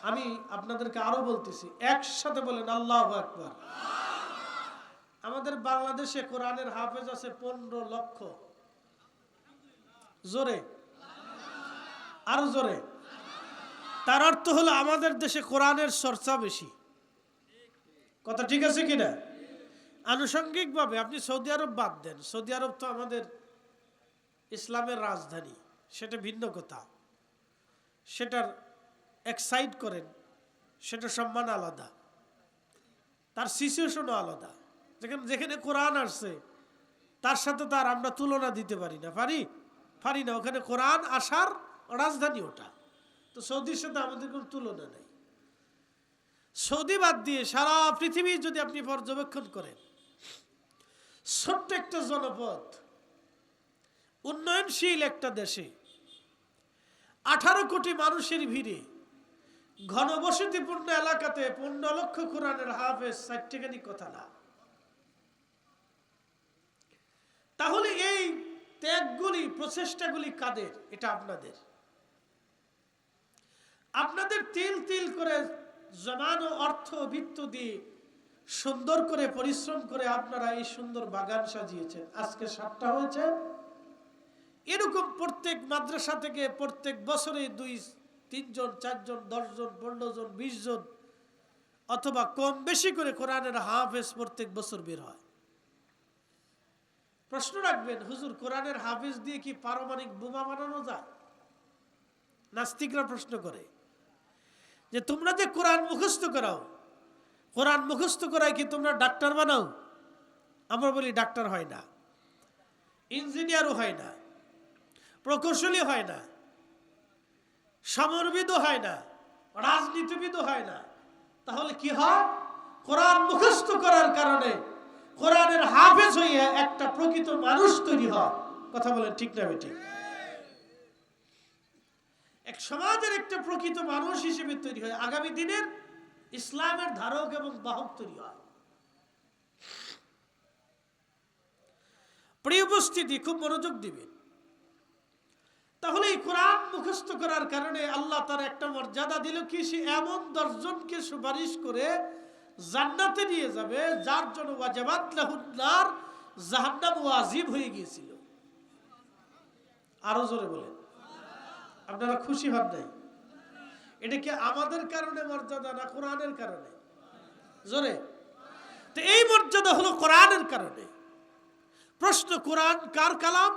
আমি আপনাদেরকে আরো বলতেছি, একসাথে বলেন আল্লাহু আকবার। আমাদের বাংলাদেশে কোরআনের হাফেজ আছে 15 লক্ষ। জোরে, আরো জোরে। তার অর্থ হলো আমাদের দেশে কোরআনের চর্চা বেশি। কথা ঠিক আছে কিনা? আনুষঙ্গিকভাবে আপনি সৌদি আরব বাদ দেন, সৌদি আরব তো আমাদের ইসলামের রাজধানী, সেটা ভিন্ন কথা, সেটার এক্সাইট করেন, সেটা সম্মান আলাদা, তার সিচুয়েশনও আলাদা। যেখানে কোরআন আসছে তার সাথে তার আমরা তুলনা দিতে পারি না, পারি না। ওখানে কোরআন আসার রাজধানী ওটা, তো সৌদির সাথে আমাদের কোনো তুলনা নেই। সৌদি বাদ দিয়ে সারা পৃথিবী যদি আপনি পর্যবেক্ষণ করেন, ছোট্ট একটা জনপদ, উন্নয়নশীল একটা দেশে 18 কোটি মানুষের ভিড়ে ঘনবসতিপূর্ণ এলাকাতে 15 লক্ষ কোরআনের হাফেজ, 4টিখানি কথা না। তাহলে এই ত্যাগগুলি, প্রচেষ্টাগুলি কাদের? এটা আপনাদের। আপনাদের তিল তিল করে জমানো অর্থ বিত্ত দিয়ে সুন্দর করে পরিশ্রম করে আপনারা এই সুন্দর বাগান সাজিয়েছেন। আজকে 7টা হয়েছে, এরকম প্রত্যেক মাদ্রাসা থেকে প্রত্যেক বছরে 2-3 জন 4 জন 10 জন 15 জন 20 জন অথবা কম বেশি করে কোরআনের হাফেজ প্রত্যেক বছর বের হয়। প্রশ্ন রাখবেন, হুজুর কোরআনের হাফেজ দিয়ে কি পারমাণবিক বোমা বানানো যায়? নাস্তিকরা প্রশ্ন করে যে তোমরা যে কোরআন মুখস্থ করাও, কোরআন মুখস্থ করায় কি তোমরা ডাক্তার বানাও? আমরা বলি ডাক্তার হয় না, ইঞ্জিনিয়ারও হয় না, প্রকৌশলী হয় না, সমরবিদও হয় না, রাজনীতিবিদও হয় না। তাহলে কি হয়? কোরআন মুখস্থ করার কারণে কোরআনের হাফেজ হয়ে একটা প্রকৃত মানুষ তৈরি হয়। কথা বলেন ঠিক না বেঠিক? এক সমাজের একটা প্রকৃত মানুষ হিসেবে তৈরি হয়, আগামী দিনের ইসলামের ধারক এবং বাহক তৈরি হয়। প্রিয় উপস্থিতি, খুব মনোযোগ দিবেন। তাহলে এই কোরআন মুখস্থ করার কারণে আল্লাহ তার একটা মর্যাদা দিল কি, সে এমন 10 জনকে সুপারিশ করে জান্নাতে নিয়ে যাবে যার জন্য ওয়াজিবাত লাহুন নার, জাহান্নাম ওয়াজিব হয়ে গিয়েছিল। আরো জোরে বলেন, আপনারা খুশি হন নাই? এটা কি আমাদের কারণে মর্যাদা না কোরআনের কারণে? জোরে। তো এই মর্যাদা হলো কোরআনের কারণে। প্রশ্ন, কোরআন কার কালাম?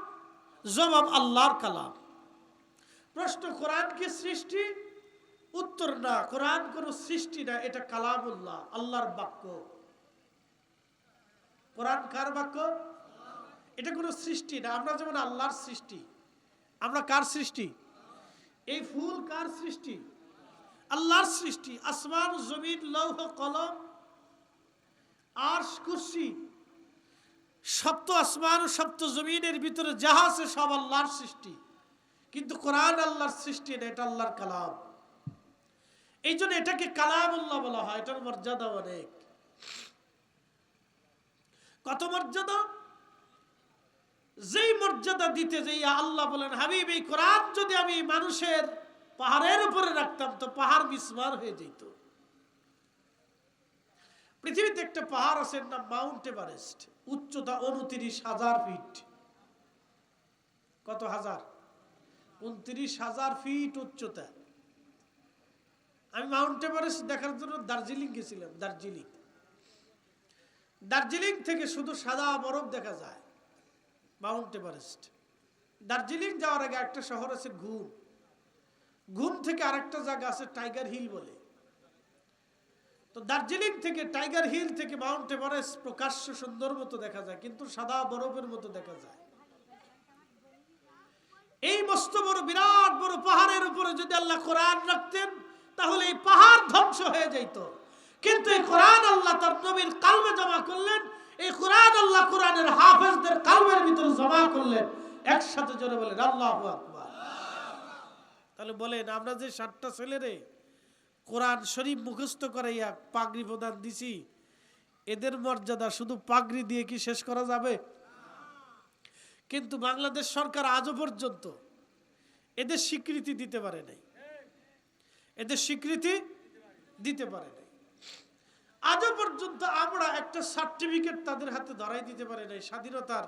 জবাব, আল্লাহর কালাম। প্রশ্ন, কোরআন কি সৃষ্টি? উত্তর, না, কোরআন কোন সৃষ্টি না, এটা কালামুল্লাহ, আল্লাহর বাক্য। কোরআন কার বাক্য? এটা কোনো সৃষ্টি না। আমরা যেমন আল্লাহর সৃষ্টি, আমরা কার সৃষ্টি? এই ফুল কার সৃষ্টি? আল্লাহর সৃষ্টি। আসমান, জমিন, লৌহ কলম, আরশ, কুরসি, সপ্ত আসমান ও সপ্ত জমিনের ভিতরে যাহা আছে সব আল্লাহর সৃষ্টি। কিন্তু কোরআন আল্লাহর সৃষ্টি না, এটা আল্লাহর কালাম। এই জন্য এটাকে কালামুল্লাহ বলা হয়। এটার মর্যাদা অনেক। কত মর্যাদা! যেই মর্যাদা দিতে যাই আল্লাহ বলেন, হাবিব এই কোরআন যদি আমি মানুষের পাহাড়ের উপরে রাখতাম তো পাহাড় বিস্মার হয়ে যেত। পৃথিবীতে একটা পাহাড় আছে, নাম মাউন্ট এভারেস্ট, উচ্চতা 29,000 ফিট। কত হাজার? 29,000 ফিট উচ্চতা। আমি মাউন্ট এভারেস্ট দেখার জন্য দার্জিলিং গেছিলাম। দার্জিলিং থেকে শুধু সাদা বরফ দেখা যায়। Mount Everest. দার্জিলিং যাওয়ার আগে একটা শহর আছে ঘুম থেকে আরেকটা জায়গা আছে টাইগার হিল বলে। তো দার্জিলিং থেকে টাইগার হিল থেকে মাউন্ট এভারেস্ট প্রকাশ্য সুন্দর মতো দেখা যায়, কিন্তু সাদা বরফের মতো দেখা যায়। এই মস্ত বড় বিরাট বড় পাহাড়ের উপরে যদি আল্লাহ কোরআন রাখতেন তাহলে এই পাহাড় ধ্বংস হয়ে যেত। কিন্তু এই কোরআন আল্লাহ তার নবীর কালবে জমা করলেন। এই কোরআন আল্লাহ কোরআনের হাফেজদের কালবের ভিতরে জমা করলেন। একসাথে জোরে বলেন আল্লাহু আকবার। তাহলে বলেন, আমরা যে 7টা ছেলেরে কোরআন শরীফ মুখস্থ করাইয়া পাগড়ি প্রদান দিছি, এদের মর্যাদা শুধু পাগড়ি দিয়ে কি শেষ করা যাবে? কিন্তু বাংলাদেশ সরকার আজও পর্যন্ত এদের স্বীকৃতি দিতে পারে নাই। এদের স্বীকৃতি দিতে পারে নাই। আজও পর্যন্ত আমরা একটা সার্টিফিকেট তাদের হাতে ধরাই দিতে পারে নাই। স্বাধীনতার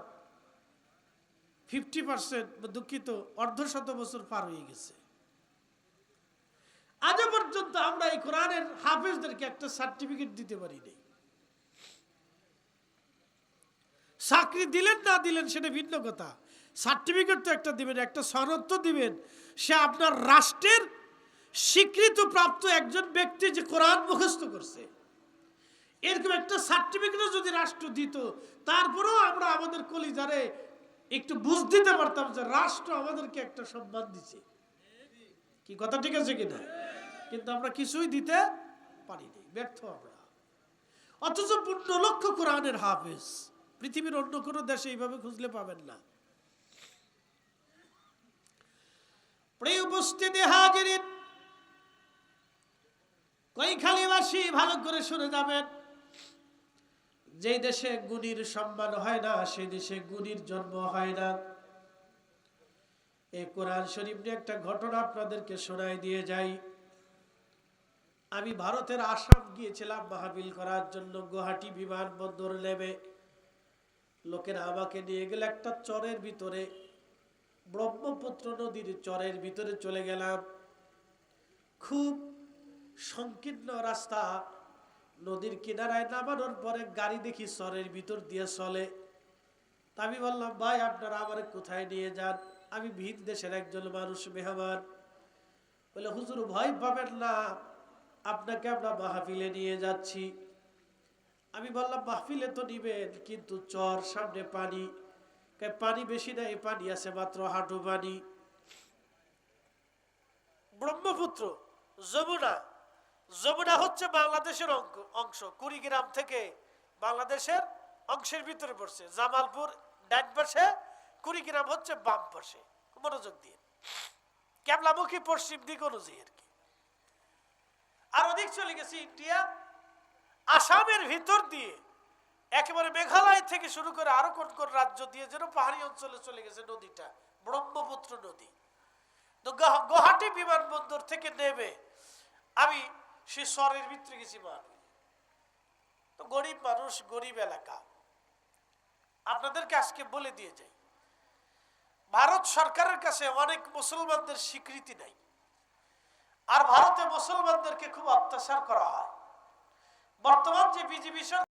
50%, দুঃখিত, 1/2 বছর পার হয়ে গেছে। আজও পর্যন্ত আমরা এই কোরআনের হাফেজদেরকে একটা সার্টিফিকেট দিতে পারি নাই। চাকরি দিলেন না দিলেন সেটা ভিন্ন কথা, সার্টিফিকেট তো একটা দিবেন, একটা সনদ তো দিবেন। সে আপনার রাষ্ট্রের স্বীকৃত প্রাপ্ত একজন ব্যক্তি যে কোরআন মুখস্থ করছে, এরকম একটা সার্টিফিকেটও যদি রাষ্ট্র দিত, তারপরেও আমরা আমাদের কলিজারে একটু বুঝ দিতে পারতাম যে রাষ্ট্র আমাদেরকে একটা সম্মান দিছে। কি কথা ঠিক আছে কিনা? কিন্তু আমরা কিছুই দিতে পারিনি, ব্যর্থ আমরা। অথচ 15 লক্ষ কোরআনের হাফেজ পৃথিবীর অন্য কোনো দেশে এইভাবে খুঁজলে পাবেন না। প্রিয় উপস্থিতি হাজিরিন, কৈখালীবাসী ভালো করে শুনে যাবেন। যে দেশে গুণীর সম্মান হয় না সেই দেশে গুণীর জন্ম হয় না। এই কোরআন শরীফ নিয়ে একটা ঘটনা আপনাদেরকে শোনাই দিয়ে যাই। আমি ভারতের আসাম গিয়েছিলাম মাহফিল করার জন্য। গুয়াহাটি বিমানবন্দর নেমে লোকেরা আমাকে নিয়ে গেল একটা চরের ভিতরে, ব্রহ্মপুত্র নদীর চরের ভিতরে চলে গেলাম। খুব সংকীর্ণ রাস্তা, নদীর কিনারায় নামানোর পরে গাড়ি দেখি চরের ভিতর দিয়ে চলে। আমি বললাম, ভাই আপনারা আমার কোথায় নিয়ে যান? আমি ভিন দেশের একজন মানুষ, মেহমান। বলে, হুজুর ভয় পাবেন না, আপনাকে আমরা মাহফিলে নিয়ে যাচ্ছি। আমি বললাম, মাহফিলে তো নিবেন, কিন্তু চর, সামনে পানি। পানি বেশি নাই, পানি আছে মাত্র হাঁটু পানি। ব্রহ্মপুত্র, যমুনা, যমুনা হচ্ছে বাংলাদেশের অংশ, কুড়িগ্রাম থেকে বাংলাদেশের অংশের ভিতরে পড়ছে। জামালপুর ডান পাশে, কুড়িগ্রাম হচ্ছে বাম পাশে। মনোযোগ দিয়ে, কেবলামুখী পশ্চিম দিক অনুযায়ী আর কি। আর ওদিক চলে গেছি ইন্ডিয়া, আসামের ভিতর দিয়ে একেবারে মেঘালয় থেকে শুরু করে আরো কোন কোন রাজ্য দিয়ে যেন পাহাড়ি অঞ্চলে চলে গেছে নদীটা, ব্রহ্মপুত্র নদী। তো গুয়াহাটি বিমানবন্দর থেকে নেমে আমি সে শহরের ভিতরে গেছি। তো গরিব মানুষ, গরিব এলাকা। আপনাদেরকে আজকে বলে দিয়ে যাই, ভারত সরকারের কাছে অনেক মুসলমানদের স্বীকৃতি নাই, আর ভারতে মুসলমানদেরকে খুব অত্যাচার করা হয়। বর্তমান যে বিজেপি সরকার